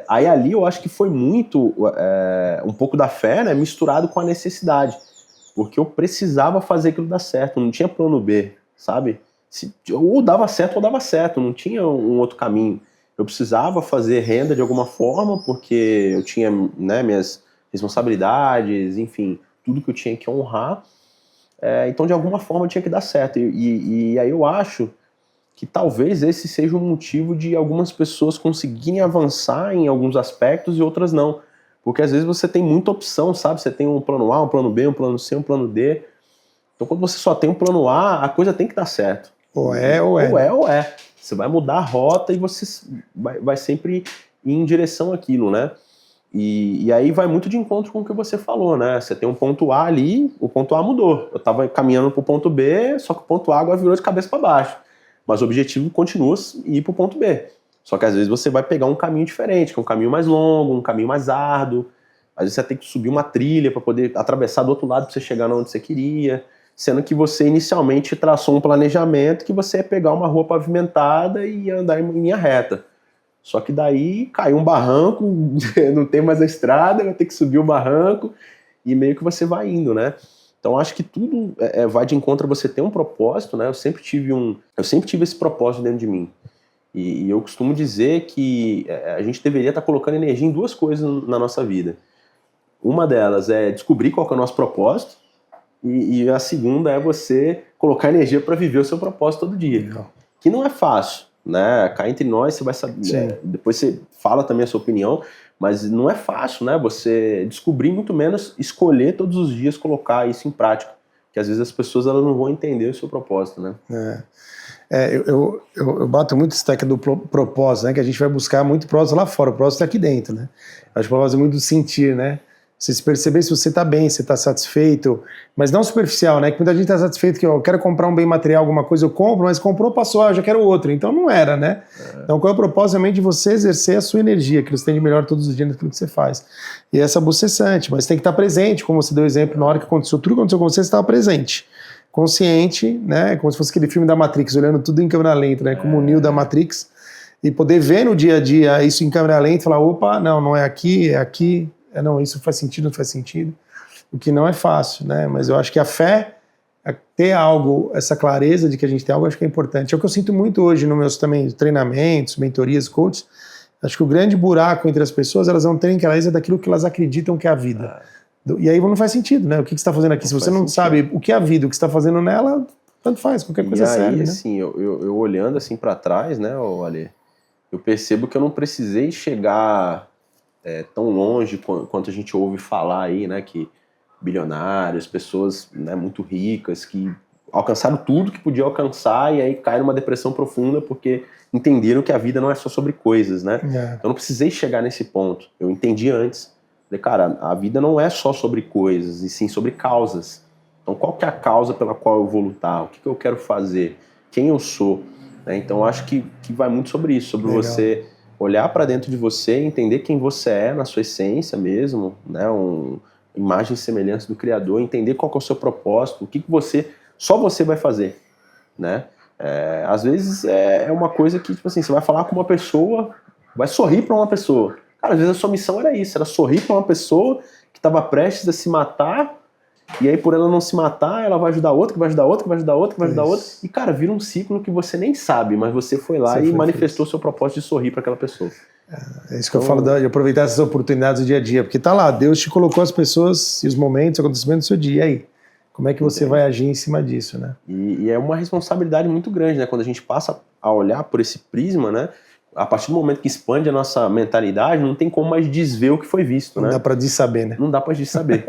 Aí ali eu acho que foi muito um pouco da fé, né, misturado com a necessidade. Porque eu precisava fazer aquilo dar certo, não tinha plano B, sabe? Ou dava certo ou dava certo, não tinha um outro caminho. Eu precisava fazer renda de alguma forma, porque eu tinha, né, minhas responsabilidades, enfim, tudo que eu tinha que honrar. Então, de alguma forma, tinha que dar certo. E aí eu acho que talvez esse seja o motivo de algumas pessoas conseguirem avançar em alguns aspectos e outras não. Porque às vezes você tem muita opção, sabe? Você tem um plano A, um plano B, um plano C, um plano D. Então quando você só tem um plano A, a coisa tem que dar certo. Ou é. Você vai mudar a rota e você vai sempre ir em direção àquilo, né? E aí vai muito de encontro com o que você falou, né? Você tem um ponto A ali, o ponto A mudou. Eu tava caminhando pro ponto B, só que o ponto A agora virou de cabeça para baixo. Mas o objetivo continua ir pro ponto B. Só que às vezes você vai pegar um caminho diferente, que é um caminho mais longo, um caminho mais árduo. Às vezes você tem que subir uma trilha para poder atravessar do outro lado para você chegar onde você queria. Sendo que você inicialmente traçou um planejamento que você ia pegar uma rua pavimentada e ia andar em linha reta. Só que daí caiu um barranco, não tem mais a estrada, vai ter que subir o barranco e meio que você vai indo, né? Então acho que tudo vai de encontro a você ter um propósito, né? Eu sempre tive esse propósito dentro de mim. E eu costumo dizer que a gente deveria estar colocando energia em duas coisas na nossa vida. Uma delas é descobrir qual que é o nosso propósito, e a segunda é você colocar energia para viver o seu propósito todo dia. Legal. Que não é fácil, né? Cá entre nós, você vai saber. Depois você fala também a sua opinião, mas não é fácil, né? Você descobrir, muito menos escolher todos os dias colocar isso em prática. Que às vezes as pessoas elas não vão entender o seu propósito, né? Eu bato muito esse tecla do propósito, né? Que a gente vai buscar muito propósito lá fora, o propósito é aqui dentro, né? Acho que o propósito é muito do sentir, né? Você se perceber se você está bem, se está satisfeito, mas não superficial, né? Que muita gente está satisfeito que eu quero comprar um bem material, alguma coisa eu compro, mas comprou, passou, eu já quero outro. Então não era, né? Então qual é o propósito realmente de você exercer a sua energia, que você tem de melhor todos os dias naquilo que você faz. E essa busca é incessante, mas tem que estar presente, como você deu exemplo, na hora que aconteceu tudo que aconteceu com você estava presente. Consciente, né? Como se fosse aquele filme da Matrix, olhando tudo em câmera lenta, né? Como o Neo da Matrix. E poder ver no dia a dia isso em câmera lenta e falar, opa, não é aqui, é aqui. Não, isso faz sentido, não faz sentido. O que não é fácil, né? Mas eu acho que a fé, ter algo, essa clareza de que a gente tem algo, acho que é importante. É o que eu sinto muito hoje nos meus também treinamentos, mentorias, coaches. Acho que o grande buraco entre as pessoas, elas não terem clareza daquilo que elas acreditam que é a vida. E aí não faz sentido, né? O que você está fazendo aqui? Se você não sabe o que é a vida, o que você está fazendo nela, tanto faz, qualquer coisa serve, né? Assim, eu olhando assim para trás, né, Ale, eu percebo que eu não precisei chegar tão longe quanto a gente ouve falar aí, né, que bilionários, pessoas, né, muito ricas, que alcançaram tudo que podia alcançar e aí caem numa depressão profunda porque entenderam que a vida não é só sobre coisas, né? Eu não precisei chegar nesse ponto. Eu entendi antes. Falei, cara, a vida não é só sobre coisas, e sim sobre causas. Então qual que é a causa pela qual eu vou lutar? O que eu quero fazer? Quem eu sou? né? Então, eu acho que vai muito sobre isso, sobre Legal. você olhar para dentro de você, entender quem você é na sua essência mesmo, né? Imagem e semelhança do Criador, entender qual que é o seu propósito, o que só você vai fazer, né? Às vezes é uma coisa que, tipo assim, você vai falar com uma pessoa, vai sorrir para uma pessoa. Cara, às vezes a sua missão era isso, era sorrir para uma pessoa que estava prestes a se matar, e aí por ela não se matar, ela vai ajudar outra, que vai ajudar outra, que vai ajudar outra, que vai ajudar outra, e cara, vira um ciclo que você nem sabe, mas você foi lá e manifestou seu propósito de sorrir para aquela pessoa. É isso que eu falo, de aproveitar essas oportunidades do dia a dia, porque tá lá, Deus te colocou as pessoas e os momentos, os acontecimentos do seu dia, e aí? Como é que você vai agir em cima disso, né? E é uma responsabilidade muito grande, né? Quando a gente passa a olhar por esse prisma, né? A partir do momento que expande a nossa mentalidade, não tem como mais desver o que foi visto, né? Não dá para saber, né? Não dá para saber.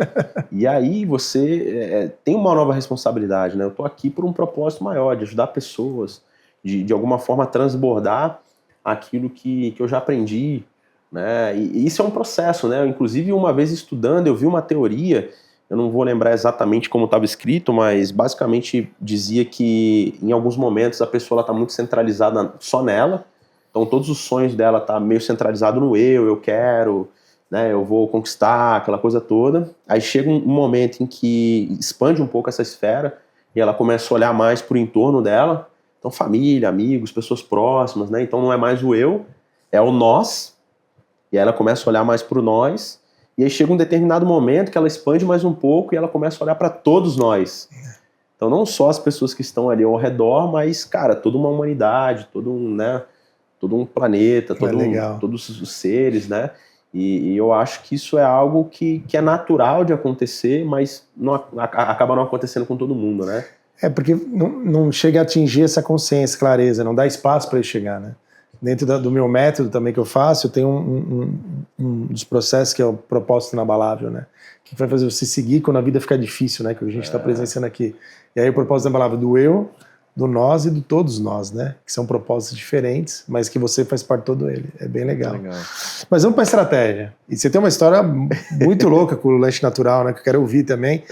E aí você tem uma nova responsabilidade, né? Eu tô aqui por um propósito maior, de ajudar pessoas, de alguma forma transbordar aquilo que eu já aprendi, né? E isso é um processo, né? Inclusive, uma vez estudando, eu vi uma teoria, eu não vou lembrar exatamente como estava escrito, mas basicamente dizia que em alguns momentos a pessoa está muito centralizada só nela, então todos os sonhos dela tá meio centralizado no eu quero, né, eu vou conquistar, aquela coisa toda. Aí chega um momento em que expande um pouco essa esfera e ela começa a olhar mais pro entorno dela, então família, amigos, pessoas próximas, né, então não é mais o eu, é o nós, e aí ela começa a olhar mais pro nós. E aí chega um determinado momento que ela expande mais um pouco e ela começa a olhar para todos nós. Então não só as pessoas que estão ali ao redor, mas, cara, toda uma humanidade, todo um planeta, todos os seres, né? E eu acho que isso é algo que é natural de acontecer, mas acaba não acontecendo com todo mundo, né? Porque não chega a atingir essa consciência, clareza, não dá espaço para ele chegar, né? Dentro do meu método também que eu faço, eu tenho um dos processos que é o propósito inabalável, né? Que vai fazer você seguir quando a vida ficar difícil, né? Que a gente está presenciando aqui. E aí o propósito inabalável do eu, do nós e do todos nós, né? Que são propósitos diferentes, mas que você faz parte de todo ele. É bem legal. Mas vamos para a estratégia. E você tem uma história muito louca com o lanche natural, né? Que eu quero ouvir também.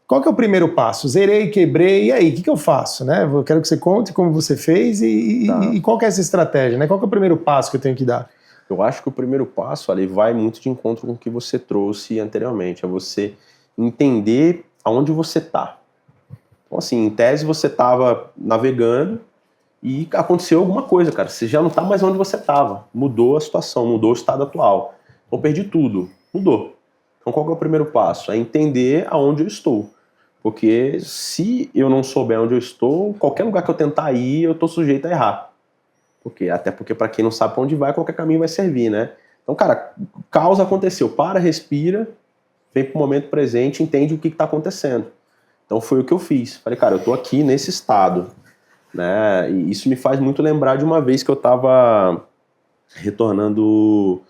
Qual que é o primeiro passo? Zerei, quebrei, e aí? O que eu faço? Né? Eu quero que você conte como você fez e qual que é essa estratégia, né? Qual que é o primeiro passo que eu tenho que dar? Eu acho que o primeiro passo, ali, vai muito de encontro com o que você trouxe anteriormente. É você entender aonde você está. Então, assim, em tese você estava navegando e aconteceu alguma coisa, cara. Você já não está mais onde você estava. Mudou a situação, mudou o estado atual. Então, perdi tudo. Mudou. Então, qual que é o primeiro passo? É entender aonde eu estou. Porque se eu não souber onde eu estou, qualquer lugar que eu tentar ir, eu estou sujeito a errar. Até porque para quem não sabe para onde vai, qualquer caminho vai servir, né? Então, cara, causa aconteceu. Para, respira, vem pro momento presente, entende o que está acontecendo. Então foi o que eu fiz. Falei, cara, eu tô aqui nesse estado, né? E isso me faz muito lembrar de uma vez que eu tava retornando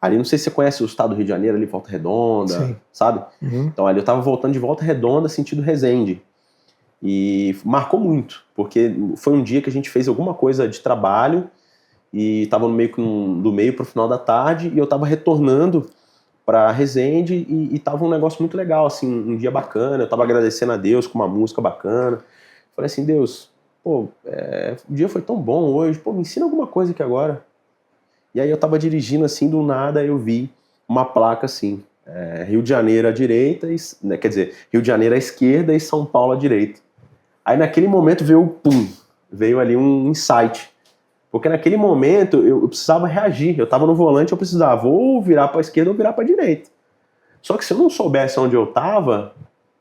ali, não sei se você conhece o estado do Rio de Janeiro, ali, Volta Redonda, sim, sabe? Uhum. Então ali eu tava voltando de Volta Redonda, sentido Resende. E marcou muito, porque foi um dia que a gente fez alguma coisa de trabalho e tava do meio pro final da tarde e eu tava retornando para Resende e tava um negócio muito legal, assim, um dia bacana, eu tava agradecendo a Deus com uma música bacana. Falei assim, Deus, o dia foi tão bom hoje, me ensina alguma coisa aqui agora. E aí eu tava dirigindo assim, do nada eu vi uma placa assim, Rio de Janeiro à direita, quer dizer, Rio de Janeiro à esquerda e São Paulo à direita. Aí naquele momento veio ali um insight. Porque naquele momento eu precisava reagir, eu estava no volante, eu precisava ou virar para a esquerda ou virar para a direita. Só que se eu não soubesse onde eu estava,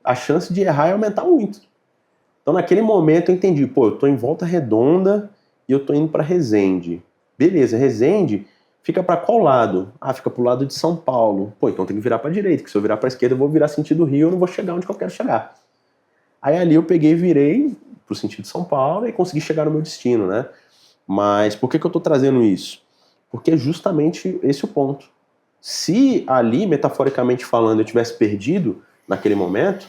a chance de errar ia aumentar muito. Então naquele momento eu entendi, eu estou em Volta Redonda e eu estou indo para Resende. Beleza, Resende fica para qual lado? Fica para o lado de São Paulo. Então tem que virar para a direita, porque se eu virar para a esquerda eu vou virar sentido Rio, eu não vou chegar onde eu quero chegar. Aí ali eu peguei e virei para o sentido São Paulo e consegui chegar no meu destino, né? Mas por que eu estou trazendo isso? Porque é justamente esse o ponto. Se ali, metaforicamente falando, eu tivesse perdido naquele momento,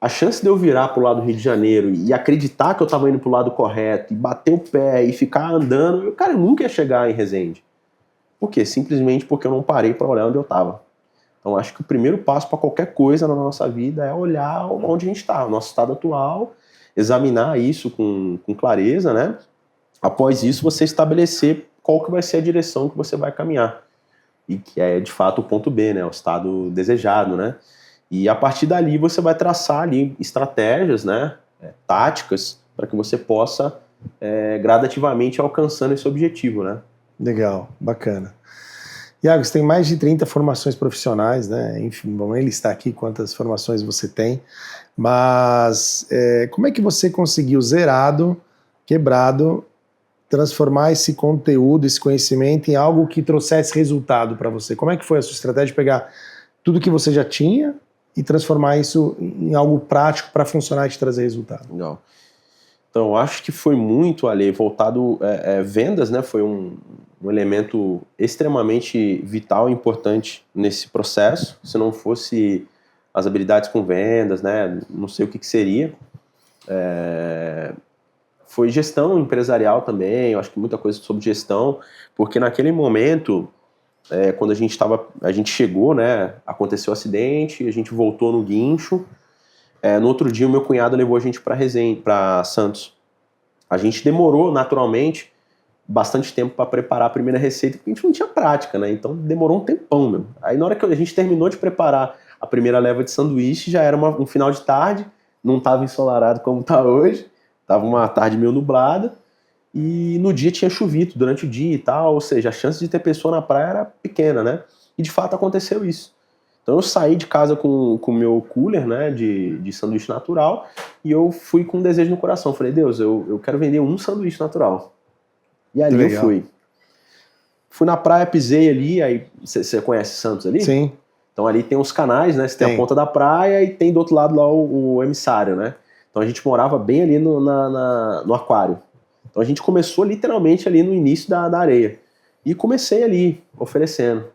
a chance de eu virar para o lado do Rio de Janeiro e acreditar que eu estava indo para o lado correto, e bater o pé e ficar andando, eu nunca ia chegar em Resende. Por quê? Simplesmente porque eu não parei para olhar onde eu estava. Então acho que o primeiro passo para qualquer coisa na nossa vida é olhar onde a gente está, o nosso estado atual, examinar isso com clareza, né? após isso, você estabelecer qual que vai ser a direção que você vai caminhar. E que é, de fato, o ponto B, né? O estado desejado, né? E a partir dali, você vai traçar ali estratégias, né? Táticas, para que você possa gradativamente alcançando esse objetivo, né? Legal, bacana. Iago, você tem mais de 30 formações profissionais, né? Enfim, vamos listar aqui quantas formações você tem, mas como é que você conseguiu zerado, quebrado, transformar esse conteúdo, esse conhecimento em algo que trouxesse resultado para você? Como é que foi a sua estratégia de pegar tudo que você já tinha e transformar isso em algo prático para funcionar e te trazer resultado? Legal. Então, acho que foi muito, Ale, voltado... vendas, né? Foi um elemento extremamente vital e importante nesse processo. Se não fosse as habilidades com vendas, né? Não sei o que seria. Foi gestão empresarial também, eu acho que muita coisa sobre gestão, porque naquele momento, quando a gente chegou, né? Aconteceu o acidente, a gente voltou no guincho. No outro dia, o meu cunhado levou a gente para Santos. A gente demorou, naturalmente, bastante tempo para preparar a primeira receita, porque a gente não tinha prática, né? Então demorou um tempão, meu. Aí na hora que a gente terminou de preparar a primeira leva de sanduíche, já era um final de tarde, não estava ensolarado como está hoje, estava uma tarde meio nublada, e no dia tinha chovido durante o dia e tal, ou seja, a chance de ter pessoa na praia era pequena, né? E de fato aconteceu isso. Então eu saí de casa com o meu cooler, né, de sanduíche natural, e eu fui com um desejo no coração. Falei, Deus, eu quero vender um sanduíche natural. E ali eu fui. Fui na praia, pisei ali, aí você conhece Santos ali? Sim. Então ali tem os canais, né, você tem a ponta da praia e tem do outro lado lá o emissário, né? Então a gente morava bem ali no aquário. Então a gente começou literalmente ali no início da areia. E comecei ali, oferecendo.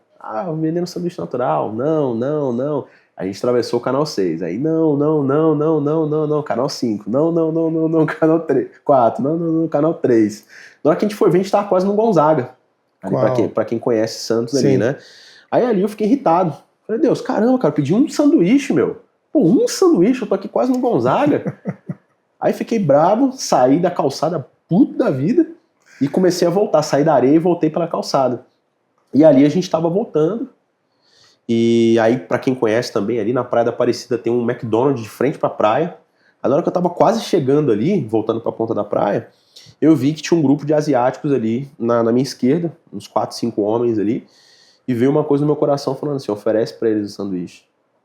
Vendendo sanduíche natural, não. A gente atravessou o canal 6, aí não, canal 5, não, canal 3, 4, não, canal 3. Na hora que a gente foi ver, a gente tava quase no Gonzaga, pra quem conhece Santos. Sim. Ali, né? Aí ali eu fiquei irritado. Falei, Deus, caramba, cara, eu pedi um sanduíche, meu. Pô, um sanduíche, eu tô aqui quase no Gonzaga. Aí fiquei bravo, saí da calçada puto da vida e comecei a voltar, saí da areia e voltei pela calçada. E ali a gente estava voltando, e aí, para quem conhece também, ali na Praia da Aparecida tem um McDonald's de frente para a praia. Aí, na hora que eu estava quase chegando ali, voltando para a ponta da praia, eu vi que tinha um grupo de asiáticos ali na minha esquerda, uns 4, 5 homens ali, e veio uma coisa no meu coração falando assim, oferece para eles o sanduíche.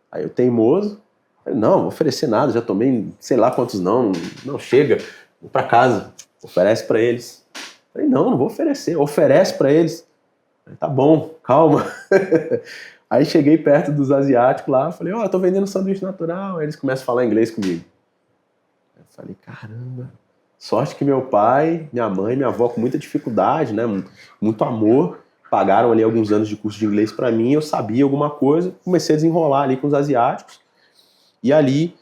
Aí eu, teimoso, falei, não vou oferecer nada, já tomei sei lá quantos não chega, vou para casa, oferece para eles. Falei, não vou oferecer, oferece para eles. Tá bom, calma. Aí cheguei perto dos asiáticos lá, falei, tô vendendo sanduíche natural. Aí eles começam a falar inglês comigo. Eu falei, caramba. Sorte que meu pai, minha mãe, minha avó, com muita dificuldade, né, muito amor, pagaram ali alguns anos de curso de inglês para mim, eu sabia alguma coisa, comecei a desenrolar ali com os asiáticos. E ali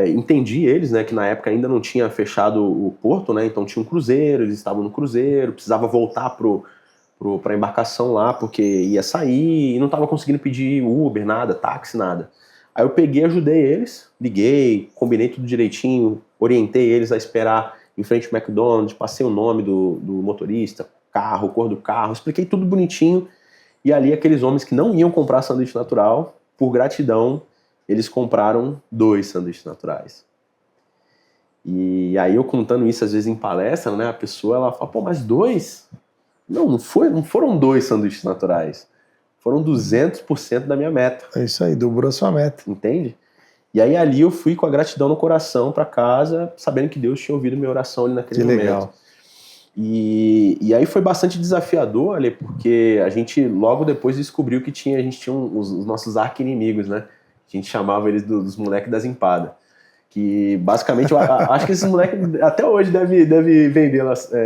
entendi eles, né, que na época ainda não tinha fechado o porto, né, então tinha um cruzeiro, eles estavam no cruzeiro, precisava voltar para a embarcação lá, porque ia sair e não estava conseguindo pedir Uber, nada, táxi, nada. Aí eu peguei, ajudei eles, liguei, combinei tudo direitinho, orientei eles a esperar em frente ao McDonald's, passei o nome do motorista, carro, cor do carro, expliquei tudo bonitinho. E ali aqueles homens que não iam comprar sanduíche natural, por gratidão, eles compraram 2 sanduíches naturais. E aí eu contando isso às vezes em palestra, né, a pessoa ela fala, pô, mas 2? Não foram 2 sanduíches naturais. Foram 200% da minha meta. É isso aí, dobrou a sua meta. Entende? E aí ali eu fui com a gratidão no coração para casa, sabendo que Deus tinha ouvido minha oração ali naquele momento. Legal. E aí foi bastante desafiador, Ale, porque a gente logo depois descobriu que a gente tinha os nossos arqui-inimigos, né? A gente chamava eles dos moleques das empadas. Que basicamente, eu acho que esses moleques até hoje deve vender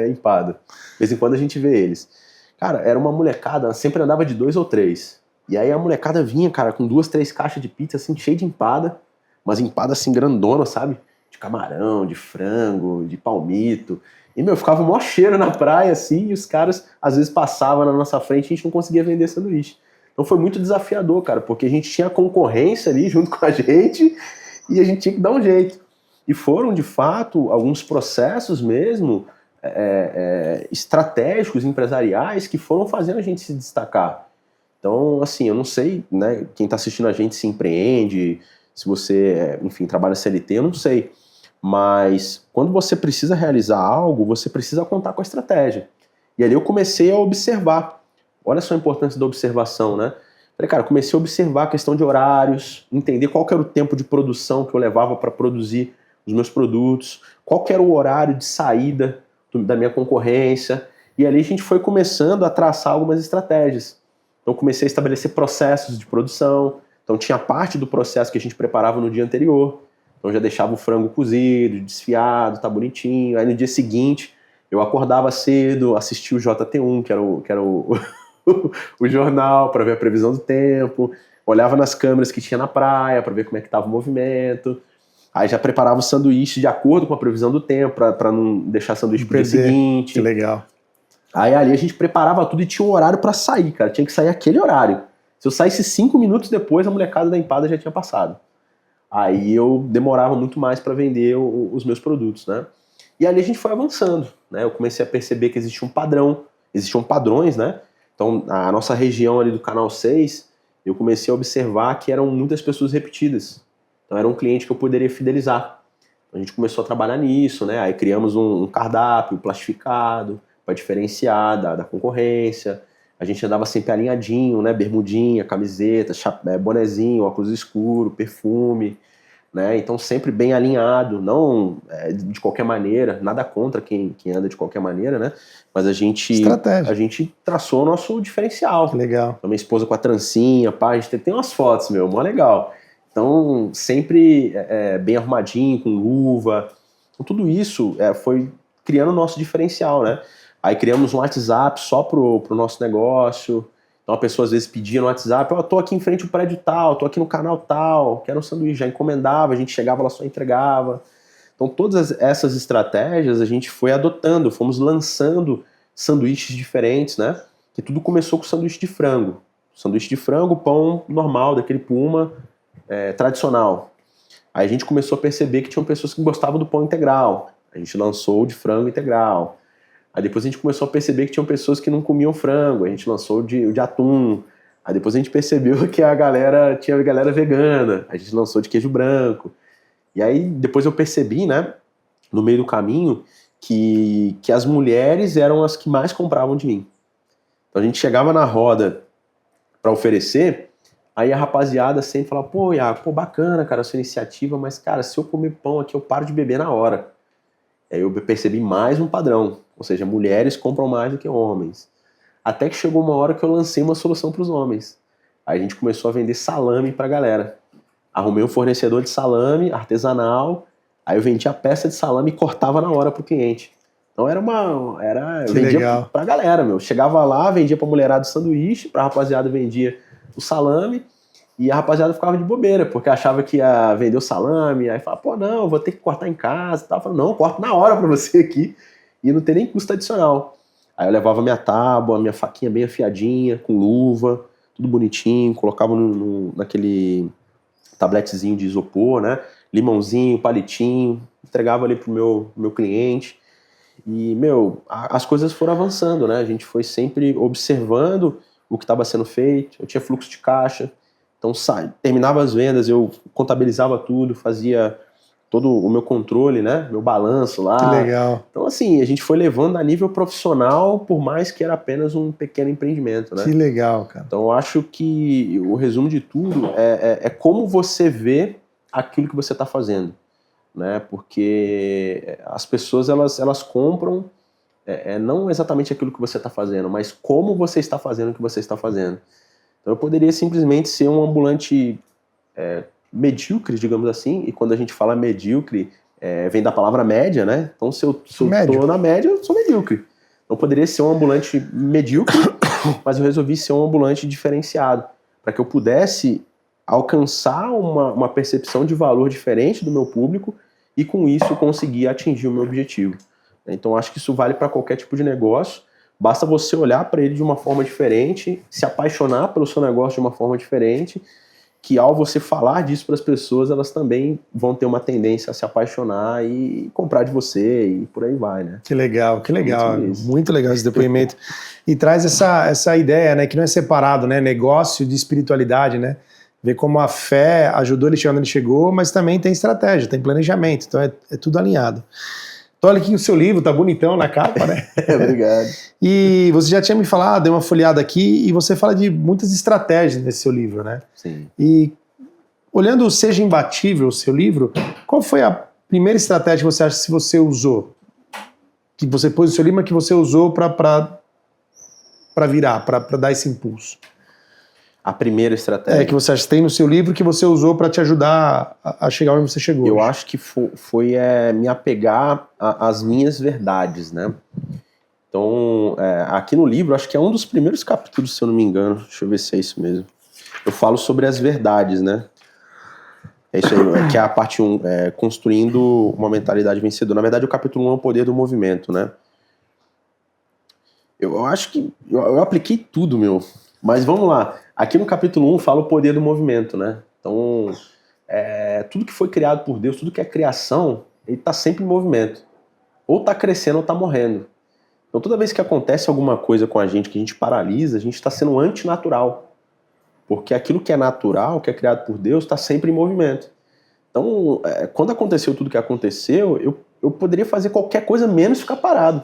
empada. De vez em quando a gente vê eles. Cara, era uma molecada, sempre andava de 2 ou 3. E aí a molecada vinha, cara, com 2, 3 caixas de pizza, assim, cheio de empada. Umas empadas, assim, grandonas, sabe? De camarão, de frango, de palmito. E, ficava o maior cheiro na praia, assim, e os caras, às vezes, passavam na nossa frente e a gente não conseguia vender sanduíche. Então foi muito desafiador, cara, porque a gente tinha concorrência ali junto com a gente e a gente tinha que dar um jeito. E foram, de fato, alguns processos mesmo estratégicos, empresariais, que foram fazendo a gente se destacar. Então, assim, eu não sei, né, quem está assistindo a gente se empreende, se você, enfim, trabalha CLT, eu não sei. Mas quando você precisa realizar algo, você precisa contar com a estratégia. E ali eu comecei a observar. Olha só a importância da observação, né? Falei, cara, comecei a observar a questão de horários, entender qual que era o tempo de produção que eu levava para produzir os meus produtos, qual que era o horário de saída da minha concorrência. E ali a gente foi começando a traçar algumas estratégias. Então comecei a estabelecer processos de produção. Então tinha parte do processo que a gente preparava no dia anterior. Então já deixava o frango cozido, desfiado, tá bonitinho. Aí no dia seguinte eu acordava cedo, assistia o JT1, que era o jornal, para ver a previsão do tempo. Olhava nas câmeras que tinha na praia para ver como é que estava o movimento. Aí já preparava o sanduíche de acordo com a previsão do tempo, para não deixar sanduíche pro dia seguinte. Que legal. Aí ali a gente preparava tudo e tinha um horário para sair, cara. Tinha que sair aquele horário. Se eu saísse 5 minutos depois, a molecada da empada já tinha passado. Aí eu demorava muito mais para vender os meus produtos, né? E ali a gente foi avançando, né? Eu comecei a perceber que existia um padrão, existiam padrões, né? Então, a nossa região ali do Canal 6, eu comecei a observar que eram muitas pessoas repetidas. Então, era um cliente que eu poderia fidelizar. Então, a gente começou a trabalhar nisso, né? Aí criamos um cardápio plastificado para diferenciar da concorrência. A gente andava sempre alinhadinho, né? Bermudinha, camiseta, bonezinho, óculos escuro, perfume, né? Então sempre bem alinhado, não de qualquer maneira, nada contra quem anda de qualquer maneira, né? Mas a gente traçou o nosso diferencial. Que legal. Então, minha esposa com a trancinha, pá, a gente tem umas fotos, mó legal. Então sempre bem arrumadinho, com luva. Então, tudo isso foi criando o nosso diferencial, né? Aí criamos um WhatsApp só pro nosso negócio. Então a pessoa às vezes pedia no WhatsApp, eu tô aqui em frente ao prédio tal, tô aqui no canal tal, quero um sanduíche, já encomendava, a gente chegava lá, só entregava. Então todas essas estratégias a gente foi adotando, fomos lançando sanduíches diferentes, né? Que tudo começou com sanduíche de frango. Sanduíche de frango, pão normal, daquele Puma, tradicional. Aí a gente começou a perceber que tinham pessoas que gostavam do pão integral. A gente lançou o de frango integral. Aí depois a gente começou a perceber que tinham pessoas que não comiam frango, a gente lançou o de atum. Aí depois a gente percebeu que tinha galera vegana, a gente lançou de queijo branco. E aí depois eu percebi, né, no meio do caminho, que as mulheres eram as que mais compravam de mim. Então a gente chegava na roda para oferecer, aí a rapaziada sempre falava, pô, Iago, bacana, cara, a sua iniciativa, mas, cara, se eu comer pão aqui, eu paro de beber na hora. Aí eu percebi mais um padrão, ou seja, mulheres compram mais do que homens. Até que chegou uma hora que eu lancei uma solução para os homens. Aí a gente começou a vender salame pra galera. Arrumei um fornecedor de salame artesanal, aí eu vendia a peça de salame e cortava na hora pro cliente. Então eu vendia legal pra galera, meu. Chegava lá, vendia pra mulherada o sanduíche, pra rapaziada vendia o salame, e a rapaziada ficava de bobeira, porque achava que ia vender o salame, aí falava, pô, não, vou ter que cortar em casa e tal. Eu falava, não, eu corto na hora pra você aqui, e não tem nem custo adicional. Aí eu levava minha tábua, minha faquinha bem afiadinha, com luva, tudo bonitinho, colocava naquele tabletezinho de isopor, né, limãozinho, palitinho, entregava ali pro meu cliente. E, as coisas foram avançando, né, a gente foi sempre observando o que estava sendo feito, eu tinha fluxo de caixa. Então, terminava as vendas, eu contabilizava tudo, fazia todo o meu controle, né? Meu balanço lá. Que legal. Então, assim, a gente foi levando a nível profissional, por mais que era apenas um pequeno empreendimento, né? Que legal, cara. Então, eu acho que o resumo de tudo é como você vê aquilo que você está fazendo, né? Porque as pessoas, elas compram não exatamente aquilo que você está fazendo, mas como você está fazendo o que você está fazendo. Então eu poderia simplesmente ser um ambulante medíocre, digamos assim, e quando a gente fala medíocre, vem da palavra média, né? Então se eu estou na média, eu sou medíocre. Então eu poderia ser um ambulante medíocre, mas eu resolvi ser um ambulante diferenciado, para que eu pudesse alcançar uma percepção de valor diferente do meu público e com isso conseguir atingir o meu objetivo. Então acho que isso vale para qualquer tipo de negócio. Basta você olhar para ele de uma forma diferente, se apaixonar pelo seu negócio de uma forma diferente, que ao você falar disso para as pessoas, elas também vão ter uma tendência a se apaixonar e comprar de você e por aí vai, né? Que legal. Muito legal esse depoimento. E traz essa ideia, né, que não é separado, né, negócio de espiritualidade, né? Ver como a fé ajudou ele chegar onde ele chegou, mas também tem estratégia, tem planejamento, então é tudo alinhado. Então olha aqui o seu livro, tá bonitão na capa, né? Obrigado. E você já tinha me falado, dei uma folheada aqui, e você fala de muitas estratégias nesse seu livro, né? Sim. E olhando o Seja Imbatível, o seu livro, qual foi a primeira estratégia que você acha que você usou? Que você pôs no seu livro, mas que você usou para virar, para dar esse impulso? A primeira estratégia. Que você acha que tem no seu livro que você usou para te ajudar a chegar onde você chegou. Eu acho que foi me apegar às minhas verdades, né? Então, aqui no livro, acho que é um dos primeiros capítulos, se eu não me engano. Deixa eu ver se é isso mesmo. Eu falo sobre as verdades, né? É isso aí, que é a parte 1, construindo uma mentalidade vencedora. Na verdade, o capítulo 1 é o poder do movimento, né? Eu acho que eu apliquei tudo, meu. Mas vamos lá. Aqui no capítulo 1 fala o poder do movimento, né? Então, tudo que foi criado por Deus, tudo que é criação, ele está sempre em movimento. Ou está crescendo ou está morrendo. Então, toda vez que acontece alguma coisa com a gente, que a gente paralisa, a gente está sendo antinatural. Porque aquilo que é natural, que é criado por Deus, está sempre em movimento. Então, quando aconteceu tudo que aconteceu, eu poderia fazer qualquer coisa menos ficar parado.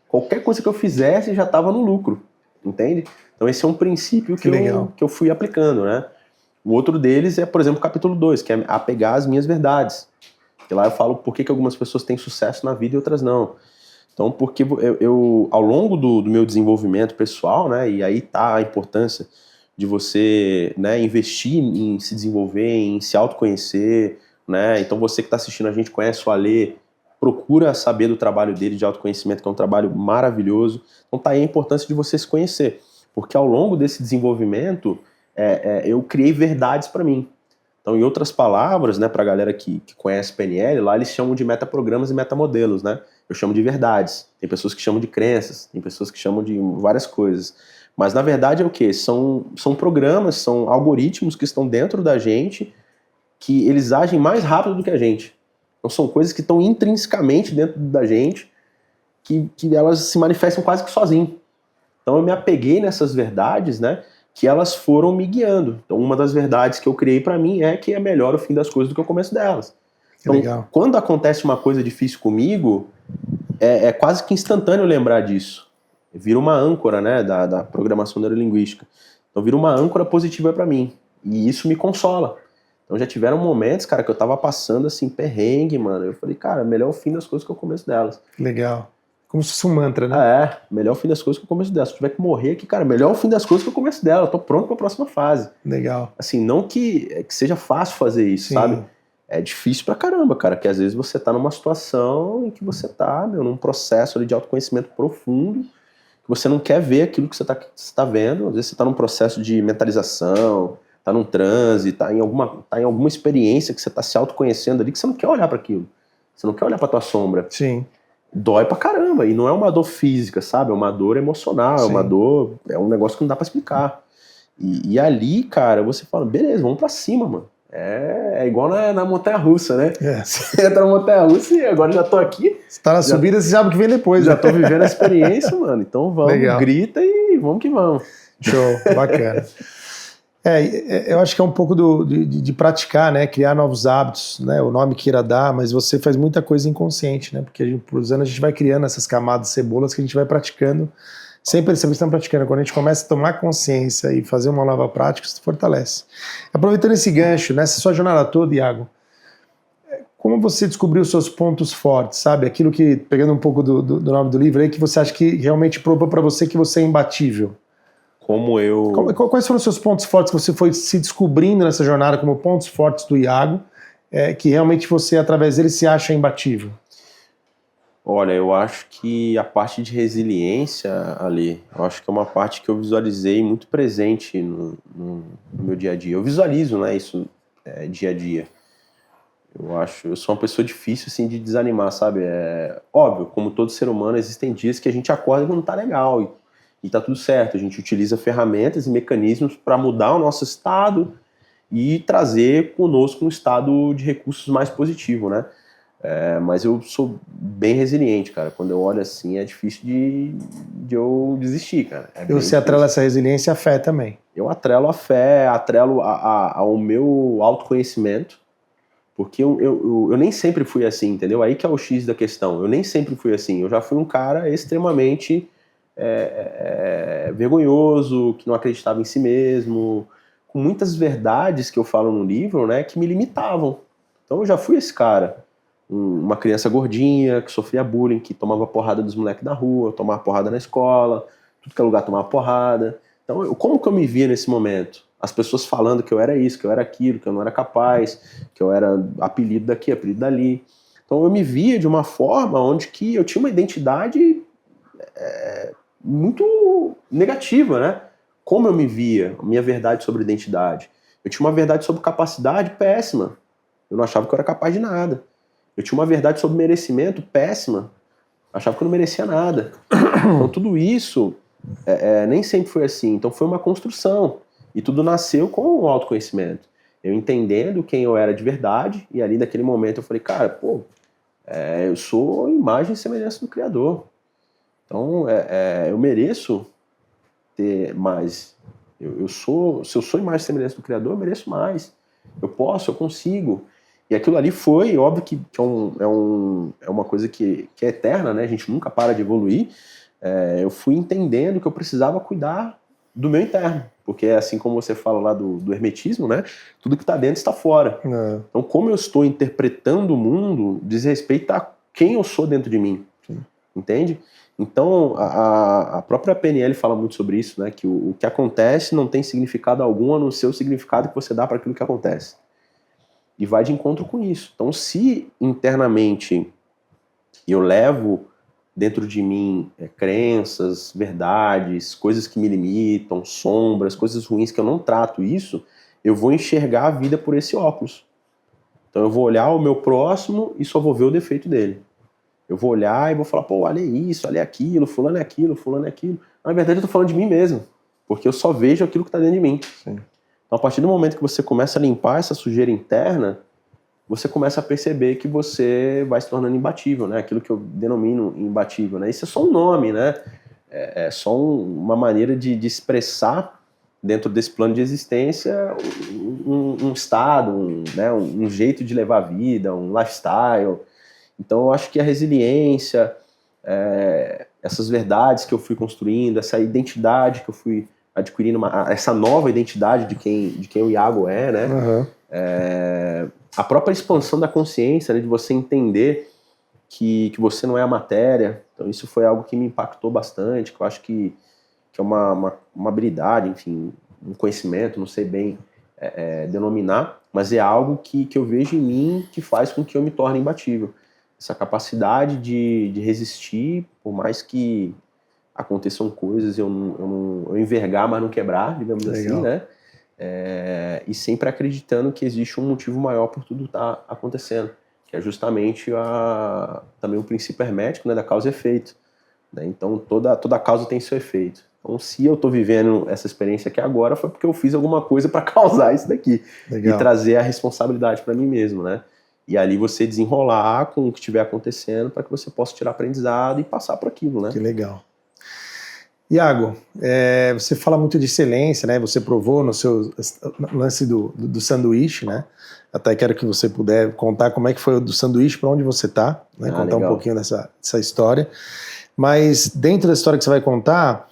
Qualquer coisa que eu fizesse já estava no lucro, entende? Então esse é um princípio que eu fui aplicando, né? O outro deles é, por exemplo, o capítulo 2, que é apegar às minhas verdades. Que lá eu falo por que algumas pessoas têm sucesso na vida e outras não. Então, porque eu ao longo do meu desenvolvimento pessoal, né, e aí tá a importância de você, né, investir em se desenvolver, em se autoconhecer, né? Então você que está assistindo a gente conhece o Alê, procura saber do trabalho dele de autoconhecimento, que é um trabalho maravilhoso. Então tá aí a importância de você se conhecer, porque ao longo desse desenvolvimento eu criei verdades para mim. Então, em outras palavras, né, para a galera que conhece PNL, lá eles chamam de metaprogramas e metamodelos, né? Eu chamo de verdades. Tem pessoas que chamam de crenças, tem pessoas que chamam de várias coisas. Mas, na verdade, é o quê? São programas, são algoritmos que estão dentro da gente, que eles agem mais rápido do que a gente. Então, são coisas que estão intrinsecamente dentro da gente, que elas se manifestam quase que sozinho. Então, eu me apeguei nessas verdades, né? Que elas foram me guiando. Então, uma das verdades que eu criei para mim é que é melhor o fim das coisas do que o começo delas. Então, legal. Quando acontece uma coisa difícil comigo, é quase que instantâneo lembrar disso. Vira uma âncora, né, da programação neurolinguística. Então, vira uma âncora positiva para mim. E isso me consola. Então, já tiveram momentos, cara, que eu tava passando, assim, perrengue, mano. Eu falei, cara, melhor o fim das coisas que o começo delas. Legal. Como se fosse um mantra, né? Melhor o fim das coisas que o começo delas. Se eu tiver que morrer aqui, cara, melhor o fim das coisas que o começo dela. Eu tô pronto pra próxima fase. Legal. Assim, não que seja fácil fazer isso, Sim. sabe? É difícil pra caramba, cara, que às vezes você tá numa situação em que você tá, num processo ali de autoconhecimento profundo, que você não quer ver aquilo que você tá vendo. Às vezes você tá num processo de mentalização, tá num transe, tá em alguma experiência que você tá se autoconhecendo ali, que você não quer olhar para aquilo. Você não quer olhar pra tua sombra. Sim. Dói pra caramba, e não é uma dor física, sabe? É uma dor emocional, Sim. é uma dor, é um negócio que não dá pra explicar. E ali, cara, você fala, beleza, vamos pra cima, mano. É igual na montanha-russa, né? Você entra na montanha-russa e agora já tô aqui. Você tá na subida, você sabe o que vem depois. Já tô vivendo a experiência, mano. Então vamos, legal. Grita e vamos que vamos. Show, bacana. Eu acho que é um pouco de praticar, né? Criar novos hábitos, né? O nome que irá dar, mas você faz muita coisa inconsciente, né? Porque por anos a gente vai criando essas camadas de cebolas que a gente vai praticando, sem perceber que estamos praticando. Quando a gente começa a tomar consciência e fazer uma nova prática, isso fortalece. Aproveitando esse gancho, nessa sua jornada toda, Iago, como você descobriu os seus pontos fortes, sabe? Aquilo que, pegando um pouco do nome do livro aí, que você acha que realmente provou para você que você é imbatível. Quais foram os seus pontos fortes que você foi se descobrindo nessa jornada como pontos fortes do Iago, que realmente você, através dele, se acha imbatível? Olha, eu acho que a parte de resiliência ali, eu acho que é uma parte que eu visualizei muito presente no meu dia a dia. Eu visualizo, né, isso dia a dia. Eu sou uma pessoa difícil, assim, de desanimar, sabe? Óbvio, como todo ser humano, existem dias que a gente acorda e não tá legal, e tá tudo certo. A gente utiliza ferramentas e mecanismos para mudar o nosso estado e trazer conosco um estado de recursos mais positivo, né? Mas eu sou bem resiliente, cara. Quando eu olho assim, é difícil de eu desistir, cara. E você atrela essa resiliência à fé também? Eu atrelo a fé, atrelo ao meu autoconhecimento, porque eu nem sempre fui assim, entendeu? Aí que é o X da questão. Eu nem sempre fui assim. Eu já fui um cara extremamente vergonhoso, que não acreditava em si mesmo, com muitas verdades que eu falo no livro, né, que me limitavam. Então eu já fui esse cara. Uma criança gordinha, que sofria bullying, que tomava porrada dos moleques na rua, tomava porrada na escola, tudo que é lugar tomava porrada. Então, como que eu me via nesse momento? As pessoas falando que eu era isso, que eu era aquilo, que eu não era capaz, que eu era apelido daqui, apelido dali. Então eu me via de uma forma onde que eu tinha uma identidade muito negativa, né? Como eu me via, a minha verdade sobre identidade. Eu tinha uma verdade sobre capacidade péssima. Eu não achava que eu era capaz de nada. Eu tinha uma verdade sobre merecimento péssima. Eu achava que eu não merecia nada. Então tudo isso nem sempre foi assim. Então foi uma construção. E tudo nasceu com o autoconhecimento. Eu entendendo quem eu era de verdade. E ali naquele momento eu falei, cara, eu sou imagem e semelhança do Criador. Então eu mereço ter mais. Se eu sou imagem e semelhança do Criador, eu mereço mais. Eu posso, eu consigo. E aquilo ali foi, óbvio que é uma coisa que é eterna, né? A gente nunca para de evoluir. Eu fui entendendo que eu precisava cuidar do meu interno. Porque assim como você fala lá do hermetismo, né? Tudo que está dentro está fora. Então, como eu estou interpretando o mundo diz respeito a quem eu sou dentro de mim. Sim. Entende? Então, a própria PNL fala muito sobre isso, né? Que o que acontece não tem significado algum a não ser o significado que você dá para aquilo que acontece. E vai de encontro com isso. Então, se internamente eu levo dentro de mim crenças, verdades, coisas que me limitam, sombras, coisas ruins que eu não trato isso, eu vou enxergar a vida por esse óculos. Então eu vou olhar o meu próximo e só vou ver o defeito dele. Eu vou olhar e vou falar, olha isso, olha aquilo, fulano é aquilo, fulano é aquilo. Na verdade eu tô falando de mim mesmo, porque eu só vejo aquilo que tá dentro de mim. Sim. Então, a partir do momento que você começa a limpar essa sujeira interna, você começa a perceber que você vai se tornando imbatível, né? Aquilo que eu denomino imbatível, né? Isso é só um nome, né? É só uma maneira de expressar dentro desse plano de existência um estado, um jeito de levar a vida, um lifestyle. Então, eu acho que a resiliência, essas verdades que eu fui construindo, essa identidade que eu fui adquirindo, essa nova identidade de quem o Iago é, né? Uhum. A própria expansão da consciência, né? De você entender que você não é a matéria. Então isso foi algo que me impactou bastante, que eu acho que é uma habilidade, enfim, um conhecimento, não sei bem denominar, mas é algo que eu vejo em mim que faz com que eu me torne imbatível. Essa capacidade de resistir, por mais que aconteçam coisas, eu envergar, mas não quebrar, digamos Legal. Assim, né? E sempre acreditando que existe um motivo maior por tudo estar acontecendo, que é justamente também o princípio hermético, né, da causa e efeito. Né? Então toda causa tem seu efeito. Então se eu estou vivendo essa experiência aqui agora foi porque eu fiz alguma coisa para causar isso daqui. Legal. E trazer a responsabilidade para mim mesmo, né? E ali você desenrolar com o que estiver acontecendo para que você possa tirar aprendizado e passar por aquilo, né? Que legal. Iago, você fala muito de excelência, né? Você provou no seu lance do sanduíche, né? Até quero que você puder contar como é que foi o do sanduíche, para onde você está, né? Contar legal. Um pouquinho dessa história. Mas dentro da história que você vai contar,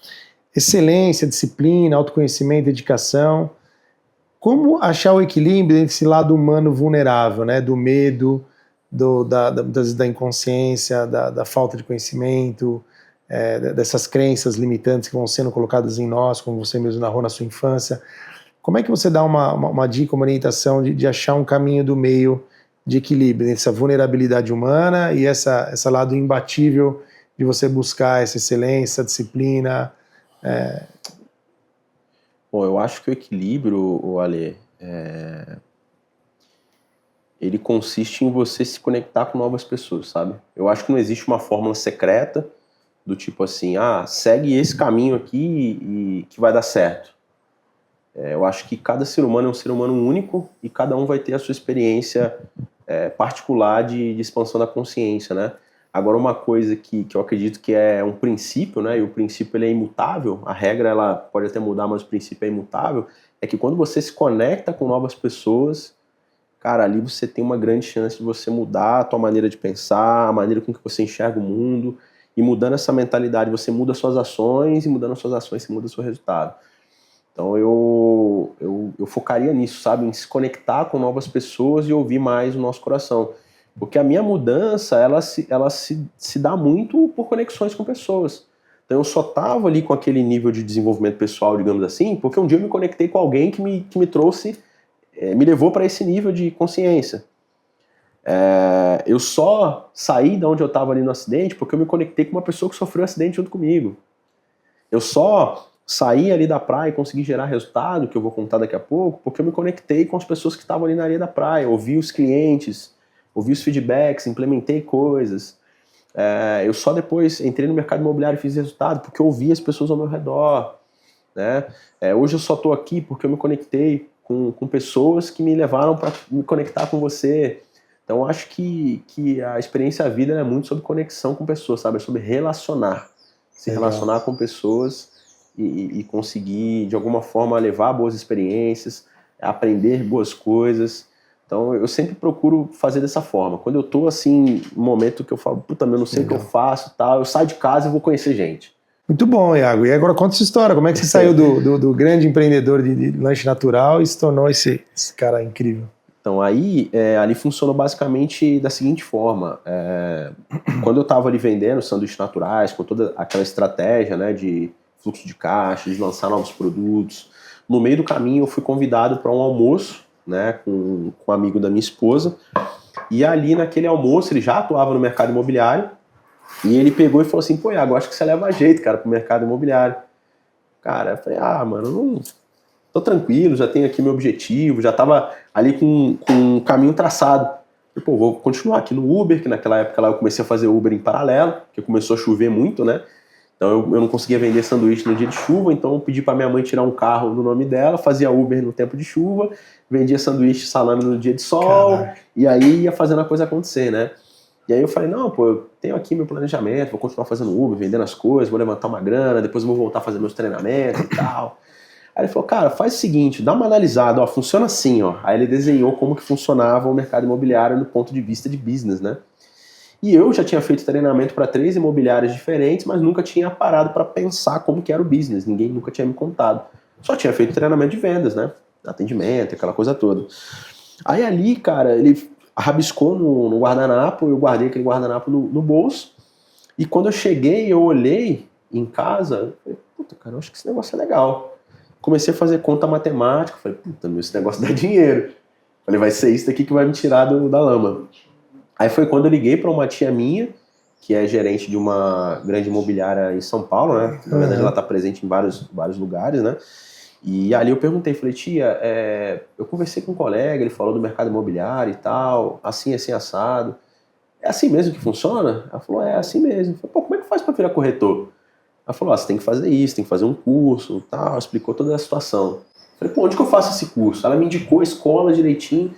excelência, disciplina, autoconhecimento, dedicação, como achar o equilíbrio entre esse lado humano vulnerável, né? Do medo, da inconsciência, da falta de conhecimento, dessas crenças limitantes que vão sendo colocadas em nós, como você mesmo narrou na sua infância. Como é que você dá uma dica, uma orientação de achar um caminho do meio de equilíbrio entre essa vulnerabilidade humana e essa lado imbatível de você buscar essa excelência, essa disciplina? Bom, eu acho que o equilíbrio, Ale, ele consiste em você se conectar com novas pessoas, sabe? Eu acho que não existe uma fórmula secreta do tipo assim, segue esse caminho aqui e que vai dar certo. Eu acho que cada ser humano é um ser humano único e cada um vai ter a sua experiência particular de expansão da consciência, né? Agora, uma coisa que eu acredito que é um princípio, né? E o princípio ele é imutável, a regra ela pode até mudar, mas o princípio é imutável, é que quando você se conecta com novas pessoas, cara, ali você tem uma grande chance de você mudar a tua maneira de pensar, a maneira com que você enxerga o mundo, e mudando essa mentalidade, você muda suas ações, e mudando as suas ações, você muda o seu resultado. Então eu focaria nisso, sabe? Em se conectar com novas pessoas e ouvir mais o nosso coração. Porque a minha mudança, ela se dá muito por conexões com pessoas. Então eu só tava ali com aquele nível de desenvolvimento pessoal, digamos assim, porque um dia eu me conectei com alguém que me trouxe, me levou para esse nível de consciência. Eu só saí de onde eu estava ali no acidente porque eu me conectei com uma pessoa que sofreu um acidente junto comigo. Eu só saí ali da praia e consegui gerar resultado, que eu vou contar daqui a pouco, porque eu me conectei com as pessoas que estavam ali na areia da praia, ouvi os clientes, ouvi os feedbacks, implementei coisas. Eu só depois entrei no mercado imobiliário e fiz resultado porque eu ouvi as pessoas ao meu redor, né? Hoje eu só estou aqui porque eu me conectei com pessoas que me levaram para me conectar com você. Então eu acho que a experiência da vida é muito sobre conexão com pessoas, sabe? É sobre relacionar. Se relacionar com pessoas e conseguir, de alguma forma, levar boas experiências, aprender boas coisas. Então eu sempre procuro fazer dessa forma. Quando eu tô assim, no momento que eu falo, puta, eu não sei o que eu faço, tal, eu saio de casa e vou conhecer gente. Muito bom, Iago. E agora conta essa história. Como é que você saiu do grande empreendedor de lanche natural e se tornou esse cara incrível? Então aí, ali funcionou basicamente da seguinte forma. Quando eu estava ali vendendo sanduíches naturais, com toda aquela estratégia, né, de fluxo de caixa, de lançar novos produtos, no meio do caminho eu fui convidado para um almoço, né, com um amigo da minha esposa, e ali naquele almoço ele já atuava no mercado imobiliário, e ele pegou e falou assim, pô, Iago, acho que você leva jeito, cara, pro mercado imobiliário. Cara, eu falei, mano, não... tô tranquilo, já tenho aqui meu objetivo, já tava ali com um caminho traçado. Eu, pô, vou continuar aqui no Uber, que naquela época lá eu comecei a fazer Uber em paralelo, porque começou a chover muito, né? Então eu não conseguia vender sanduíche no dia de chuva, então eu pedi pra minha mãe tirar um carro no nome dela, fazia Uber no tempo de chuva, vendia sanduíche salame no dia de sol, Caraca. E aí ia fazendo a coisa acontecer, né? E aí eu falei, não, pô, eu tenho aqui meu planejamento, vou continuar fazendo Uber, vendendo as coisas, vou levantar uma grana, depois eu vou voltar a fazer meus treinamentos e tal. Aí ele falou, cara, faz o seguinte, dá uma analisada, ó, funciona assim, ó. Aí ele desenhou como que funcionava o mercado imobiliário do ponto de vista de business, né? E eu já tinha feito treinamento para 3 imobiliárias diferentes, mas nunca tinha parado para pensar como que era o business, ninguém nunca tinha me contado. Só tinha feito treinamento de vendas, né? Atendimento, aquela coisa toda. Aí ali, cara, ele rabiscou no guardanapo, eu guardei aquele guardanapo no bolso, e quando eu cheguei, eu olhei em casa, eu falei, puta, cara, eu acho que esse negócio é legal. Comecei a fazer conta matemática, falei, puta, meu, esse negócio dá dinheiro. Falei, vai ser isso daqui que vai me tirar da lama. Aí foi quando eu liguei para uma tia minha, que é gerente de uma grande imobiliária em São Paulo, né? Na verdade ela está presente em vários lugares, né? E ali eu perguntei, falei, tia, eu conversei com um colega, ele falou do mercado imobiliário e tal, assim, assado. É assim mesmo que funciona? Ela falou, é assim mesmo. Eu falei, pô, como é que faz para virar corretor? Ela falou, você tem que fazer isso, tem que fazer um curso, tal, explicou toda a situação. Eu falei, pô, onde que eu faço esse curso? Ela me indicou a escola direitinho,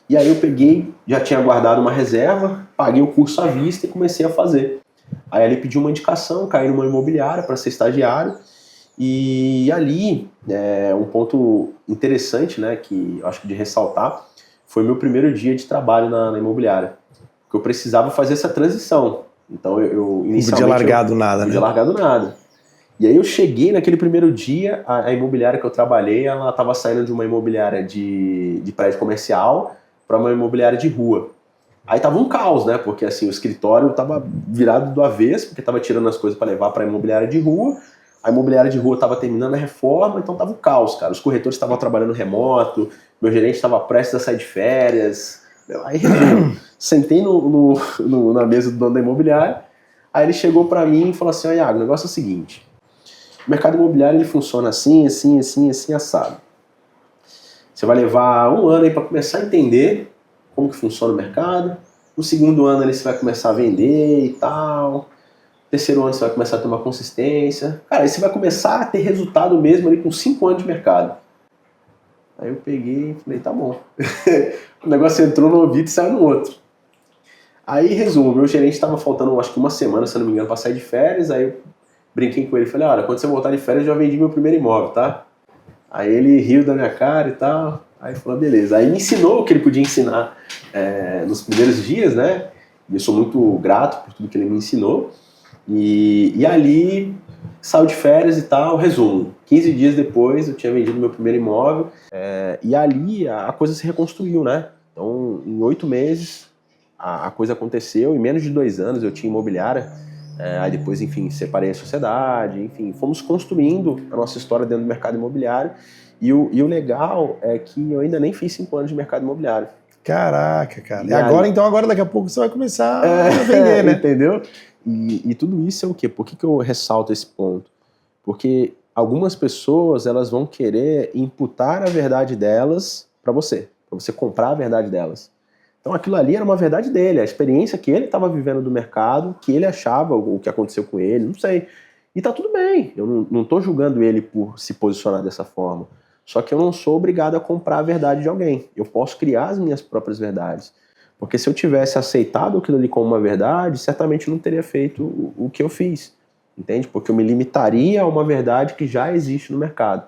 e aí eu peguei, já tinha guardado uma reserva, paguei o curso à vista e comecei a fazer. Aí ele pediu uma indicação, caí numa imobiliária para ser estagiário, e ali, um ponto interessante, né, que eu acho que de ressaltar, foi meu primeiro dia de trabalho na imobiliária, porque eu precisava fazer essa transição. Então eu inicialmente... Não podia largar do nada, né? Não podia largar do nada. E aí eu cheguei naquele primeiro dia, a imobiliária que eu trabalhei, ela estava saindo de uma imobiliária de prédio comercial para uma imobiliária de rua. Aí tava um caos, né? Porque assim, o escritório tava virado do avesso, porque tava tirando as coisas para levar para a imobiliária de rua. A imobiliária de rua tava terminando a reforma, então tava um caos, cara. Os corretores estavam trabalhando remoto, meu gerente estava prestes a sair de férias. Aí, sentei na mesa do dono da imobiliária, aí ele chegou para mim e falou assim, Iago, o negócio é o seguinte, o mercado imobiliário ele funciona assim, assim, assim, assim, assado. Você vai levar um ano aí para começar a entender como que funciona o mercado, no segundo ano ali você vai começar a vender e tal, terceiro ano você vai começar a ter uma consistência, cara, aí você vai começar a ter resultado mesmo ali com 5 anos de mercado. Aí eu peguei e falei, tá bom. O negócio entrou no ouvido e saiu no outro. Aí, resumo, meu gerente estava faltando acho que uma semana, se não me engano, para sair de férias, aí eu brinquei com ele e falei, olha, quando você voltar de férias eu já vendi meu primeiro imóvel, tá? Aí ele riu da minha cara e tal, aí falou, beleza. Aí me ensinou o que ele podia ensinar nos primeiros dias, né? E eu sou muito grato por tudo que ele me ensinou. E ali, saiu de férias e tal, resumo. 15 dias depois eu tinha vendido meu primeiro imóvel e ali a coisa se reconstruiu, né? Então, em 8 meses a coisa aconteceu, em menos de 2 anos eu tinha imobiliária, aí depois, enfim, separei a sociedade, enfim, fomos construindo a nossa história dentro do mercado imobiliário e o legal é que eu ainda nem fiz 5 anos de mercado imobiliário. Caraca, cara. E agora, então, daqui a pouco você vai começar a vender, né? Entendeu? E tudo isso é o quê? Por que eu ressalto esse ponto? Porque algumas pessoas, elas vão querer imputar a verdade delas para você comprar a verdade delas. Então aquilo ali era uma verdade dele, a experiência que ele estava vivendo do mercado, que ele achava, o que aconteceu com ele, não sei. E tá tudo bem, eu não tô julgando ele por se posicionar dessa forma. Só que eu não sou obrigado a comprar a verdade de alguém. Eu posso criar as minhas próprias verdades. Porque se eu tivesse aceitado aquilo ali como uma verdade, certamente eu não teria feito o que eu fiz. Entende? Porque eu me limitaria a uma verdade que já existe no mercado.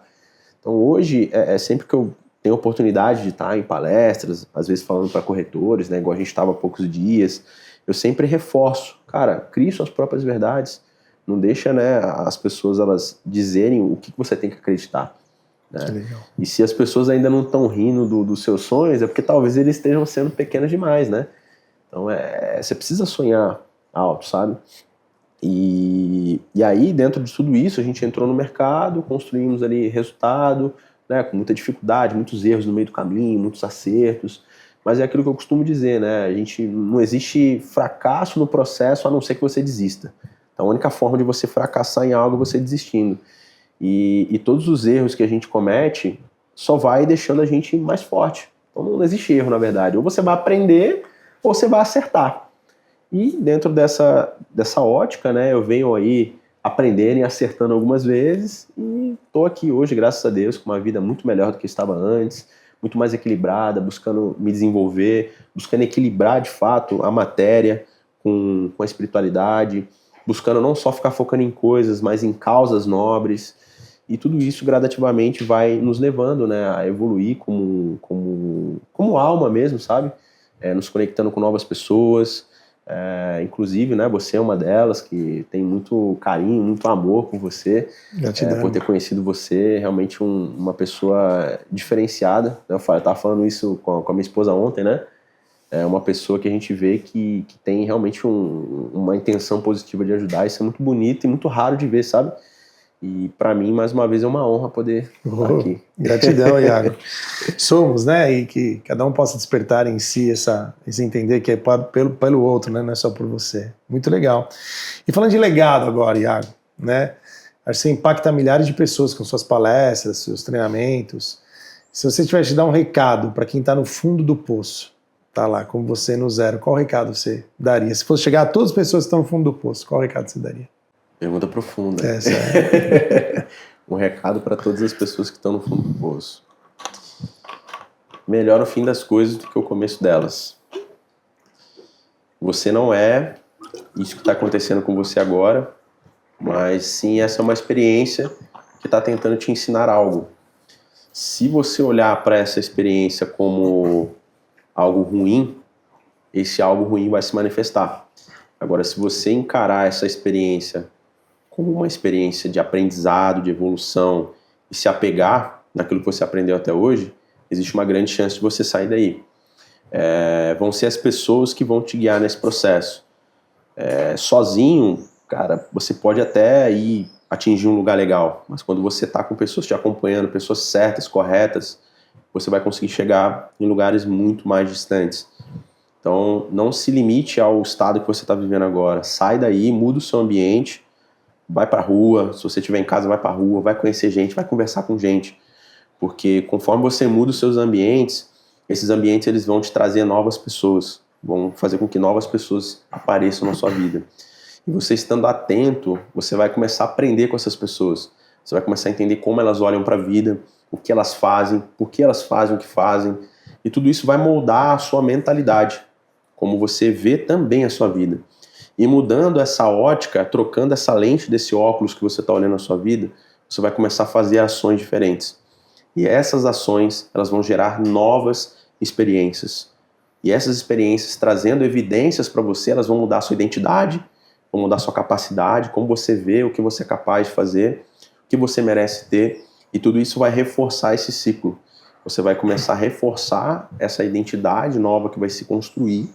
Então hoje, sempre que eu tenho oportunidade de estar em palestras, às vezes falando para corretores, né, igual a gente estava há poucos dias, eu sempre reforço, cara, crie suas próprias verdades. Não deixa, né, as pessoas elas dizerem o que você tem que acreditar. Né? E se as pessoas ainda não estão rindo dos seus sonhos, é porque talvez eles estejam sendo pequenos demais, né? Então você precisa sonhar alto, sabe? E aí, dentro de tudo isso, a gente entrou no mercado, construímos ali resultado, né, com muita dificuldade, muitos erros no meio do caminho, muitos acertos, mas é aquilo que eu costumo dizer, né? Não existe fracasso no processo a não ser que você desista. Então, a única forma de você fracassar em algo é você desistindo. E todos os erros que a gente comete só vai deixando a gente mais forte. Então não existe erro, na verdade. Ou você vai aprender, ou você vai acertar. E dentro dessa ótica, né, eu venho aí aprendendo e acertando algumas vezes e estou aqui hoje, graças a Deus, com uma vida muito melhor do que estava antes, muito mais equilibrada, buscando me desenvolver, buscando equilibrar de fato a matéria com a espiritualidade, buscando não só ficar focando em coisas, mas em causas nobres. E tudo isso gradativamente vai nos levando, né, a evoluir como alma mesmo, sabe? Nos conectando com novas pessoas. Inclusive, né, você é uma delas que tem muito carinho, muito amor por você. Gratidão. Por ter conhecido você, realmente uma pessoa diferenciada. Eu estava falando isso com a minha esposa ontem, né? É uma pessoa que a gente vê que tem realmente uma intenção positiva de ajudar. Isso é muito bonito e muito raro de ver, sabe? E para mim, mais uma vez, é uma honra poder estar aqui. Gratidão, Iago. Somos, né? E que cada um possa despertar em si esse entender que é pelo outro, né? Não é só por você. Muito legal. E falando de legado agora, Iago, né? Acho que você impacta milhares de pessoas com suas palestras, seus treinamentos. Se você tivesse de dar um recado para quem está no fundo do poço, tá lá, como você no zero, qual recado você daria? Se fosse chegar a todas as pessoas que estão no fundo do poço, qual recado você daria? Pergunta profunda. Sério. Um recado para todas as pessoas que estão no fundo do poço. Melhor o fim das coisas do que o começo delas. Você não é isso que está acontecendo com você agora, mas sim, essa é uma experiência que está tentando te ensinar algo. Se você olhar para essa experiência como algo ruim, esse algo ruim vai se manifestar. Agora, se você encarar essa experiência como uma experiência de aprendizado, de evolução, e se apegar naquilo que você aprendeu até hoje, existe uma grande chance de você sair daí. Vão ser as pessoas que vão te guiar nesse processo. Sozinho, cara, você pode até ir atingir um lugar legal, mas quando você está com pessoas te acompanhando, pessoas certas, corretas, você vai conseguir chegar em lugares muito mais distantes. Então, não se limite ao estado que você está vivendo agora. Sai daí, muda o seu ambiente, vai pra rua, se você estiver em casa, vai pra rua, vai conhecer gente, vai conversar com gente. Porque conforme você muda os seus ambientes, esses ambientes eles vão te trazer novas pessoas, vão fazer com que novas pessoas apareçam na sua vida. E você estando atento, você vai começar a aprender com essas pessoas. Você vai começar a entender como elas olham para a vida, o que elas fazem, por que elas fazem o que fazem, e tudo isso vai moldar a sua mentalidade, como você vê também a sua vida. E mudando essa ótica, trocando essa lente desse óculos que você está olhando a sua vida, você vai começar a fazer ações diferentes. E essas ações, elas vão gerar novas experiências. E essas experiências, trazendo evidências para você, elas vão mudar a sua identidade, vão mudar a sua capacidade, como você vê, o que você é capaz de fazer, o que você merece ter. E tudo isso vai reforçar esse ciclo. Você vai começar a reforçar essa identidade nova que vai se construir.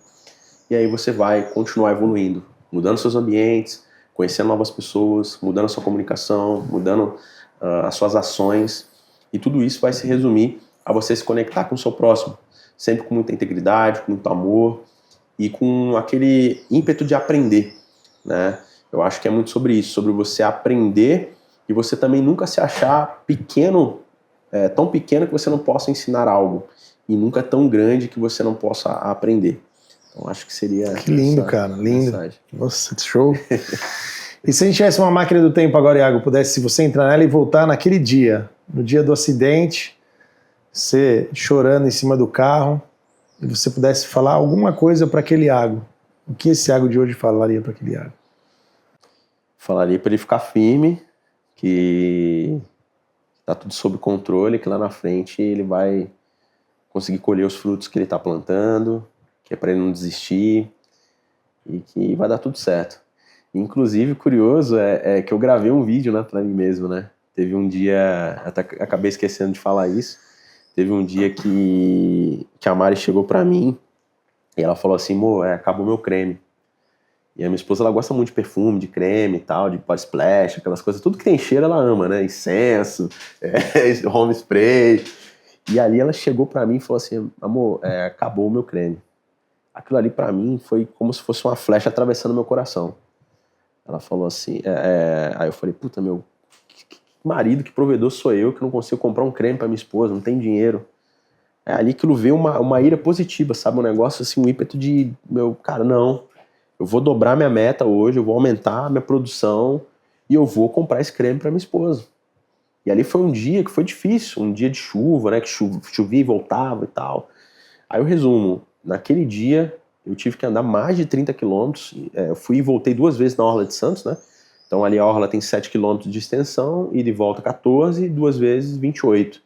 E aí você vai continuar evoluindo, mudando seus ambientes, conhecendo novas pessoas, mudando a sua comunicação, mudando as suas ações. E tudo isso vai se resumir a você se conectar com o seu próximo, sempre com muita integridade, com muito amor e com aquele ímpeto de aprender, né? Eu acho que é muito sobre isso, sobre você aprender e você também nunca se achar pequeno, tão pequeno que você não possa ensinar algo e nunca tão grande que você não possa aprender. Então acho que seria... Que lindo, cara, lindo. Mensagem. Nossa, show. E se a gente tivesse uma máquina do tempo agora, Iago, pudesse, se você entrar nela e voltar naquele dia, no dia do acidente, você chorando em cima do carro, e você pudesse falar alguma coisa para aquele Iago, o que esse Iago de hoje falaria para aquele Iago? Falaria para ele ficar firme, que tá tudo sob controle, que lá na frente ele vai conseguir colher os frutos que ele está plantando, que é para ele não desistir e que vai dar tudo certo. Inclusive, curioso é que eu gravei um vídeo, né, para mim mesmo, né? Teve um dia, até acabei esquecendo de falar isso, teve um dia que a Mari chegou para mim e ela falou assim, amor, acabou meu creme. E a minha esposa, ela gosta muito de perfume, de creme e tal, de body splash, aquelas coisas, tudo que tem cheiro ela ama, né? Incenso, home spray. E ali ela chegou para mim e falou assim, amor, acabou o meu creme. Aquilo ali para mim foi como se fosse uma flecha atravessando meu coração. Ela falou assim, aí eu falei, puta, meu, que marido, que provedor sou eu que não consigo comprar um creme pra minha esposa, não tem dinheiro. É ali que veio uma ira positiva, sabe, um negócio assim, um ímpeto de, meu, cara, não, eu vou dobrar minha meta hoje, eu vou aumentar a minha produção e eu vou comprar esse creme pra minha esposa. E ali foi um dia que foi difícil, um dia de chuva, né, que chovia e voltava e tal. Aí eu resumo, naquele dia eu tive que andar mais de 30 quilômetros, eu fui e voltei 2 vezes na Orla de Santos, né? Então ali a Orla tem 7 quilômetros de extensão, e de volta 14, 2 vezes 28.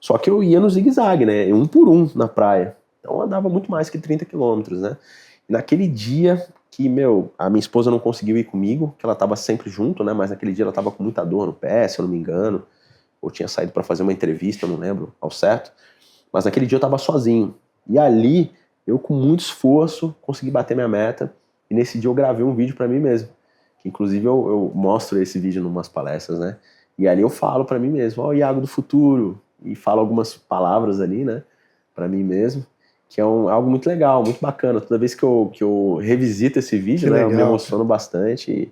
Só que eu ia no zigue-zague, né? 1 por 1 na praia. Então eu andava muito mais que 30 quilômetros, né? E naquele dia que, a minha esposa não conseguiu ir comigo, que ela estava sempre junto, né? Mas naquele dia ela estava com muita dor no pé, se eu não me engano, ou tinha saído para fazer uma entrevista, eu não lembro ao certo. Mas naquele dia eu estava sozinho. E ali, eu com muito esforço, consegui bater minha meta, e nesse dia eu gravei um vídeo para mim mesmo. Que inclusive eu mostro esse vídeo em umas palestras, né? E ali eu falo para mim mesmo, o Iago do futuro, e falo algumas palavras ali, né? Para mim mesmo, que é algo muito legal, muito bacana. Toda vez que eu revisito esse vídeo, né, eu me emociono bastante.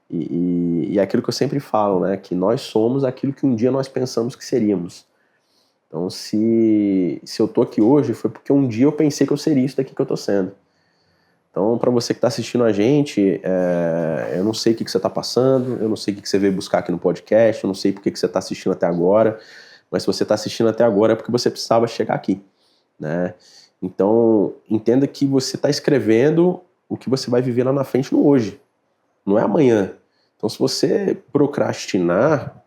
E é aquilo que eu sempre falo, né? Que nós somos aquilo que um dia nós pensamos que seríamos. Então, se eu tô aqui hoje, foi porque um dia eu pensei que eu seria isso daqui que eu tô sendo. Então, para você que está assistindo a gente, eu não sei o que você está passando, eu não sei o que você veio buscar aqui no podcast, eu não sei por que você está assistindo até agora, mas se você está assistindo até agora é porque você precisava chegar aqui, né? Então, entenda que você está escrevendo o que você vai viver lá na frente no hoje, não é amanhã. Então, se você procrastinar,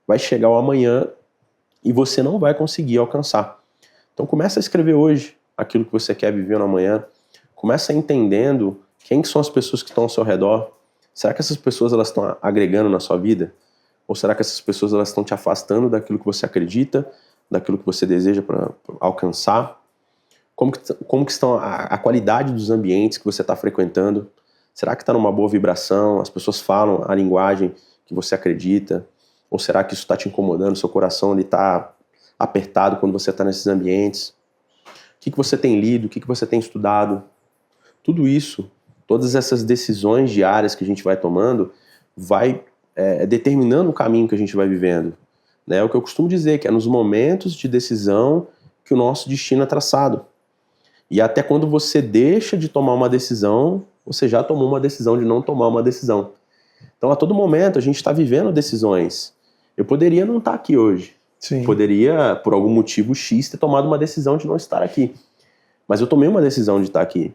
vai chegar o amanhã e você não vai conseguir alcançar. Então começa a escrever hoje aquilo que você quer viver no amanhã. Começa entendendo quem que são as pessoas que estão ao seu redor. Será que essas pessoas elas estão agregando na sua vida? Ou será que essas pessoas elas estão te afastando daquilo que você acredita, daquilo que você deseja para alcançar? Como que estão a qualidade dos ambientes que você está frequentando? Será que está numa boa vibração? As pessoas falam a linguagem que você acredita? Ou será que isso está te incomodando? Seu coração está apertado quando você está nesses ambientes? O que você tem lido? O que você tem estudado? Tudo isso, todas essas decisões diárias que a gente vai tomando, vai determinando o caminho que a gente vai vivendo. Né? É o que eu costumo dizer, que é nos momentos de decisão que o nosso destino é traçado. E até quando você deixa de tomar uma decisão, você já tomou uma decisão de não tomar uma decisão. Então, a todo momento, a gente está vivendo decisões. Eu poderia não estar aqui hoje. Sim. Poderia, por algum motivo X, ter tomado uma decisão de não estar aqui. Mas eu tomei uma decisão de estar aqui.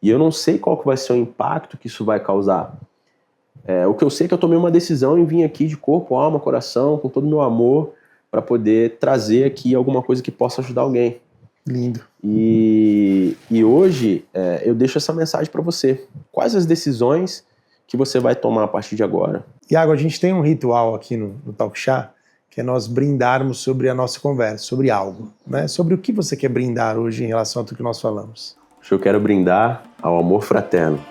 E eu não sei qual que vai ser o impacto que isso vai causar. O que eu sei é que eu tomei uma decisão em vir aqui de corpo, alma, coração, com todo o meu amor, para poder trazer aqui alguma coisa que possa ajudar alguém. Lindo. E hoje eu deixo essa mensagem para você. Quais as decisões que você vai tomar a partir de agora? Iago, a gente tem um ritual aqui no Talk Chá, que é nós brindarmos sobre a nossa conversa, sobre algo, né? Sobre o que você quer brindar hoje em relação a tudo que nós falamos. Eu quero brindar ao amor fraterno.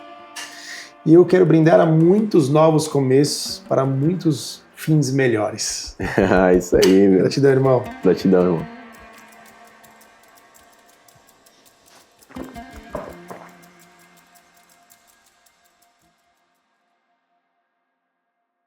E eu quero brindar a muitos novos começos para muitos fins melhores. Isso aí, meu. Gratidão, irmão. Gratidão, irmão.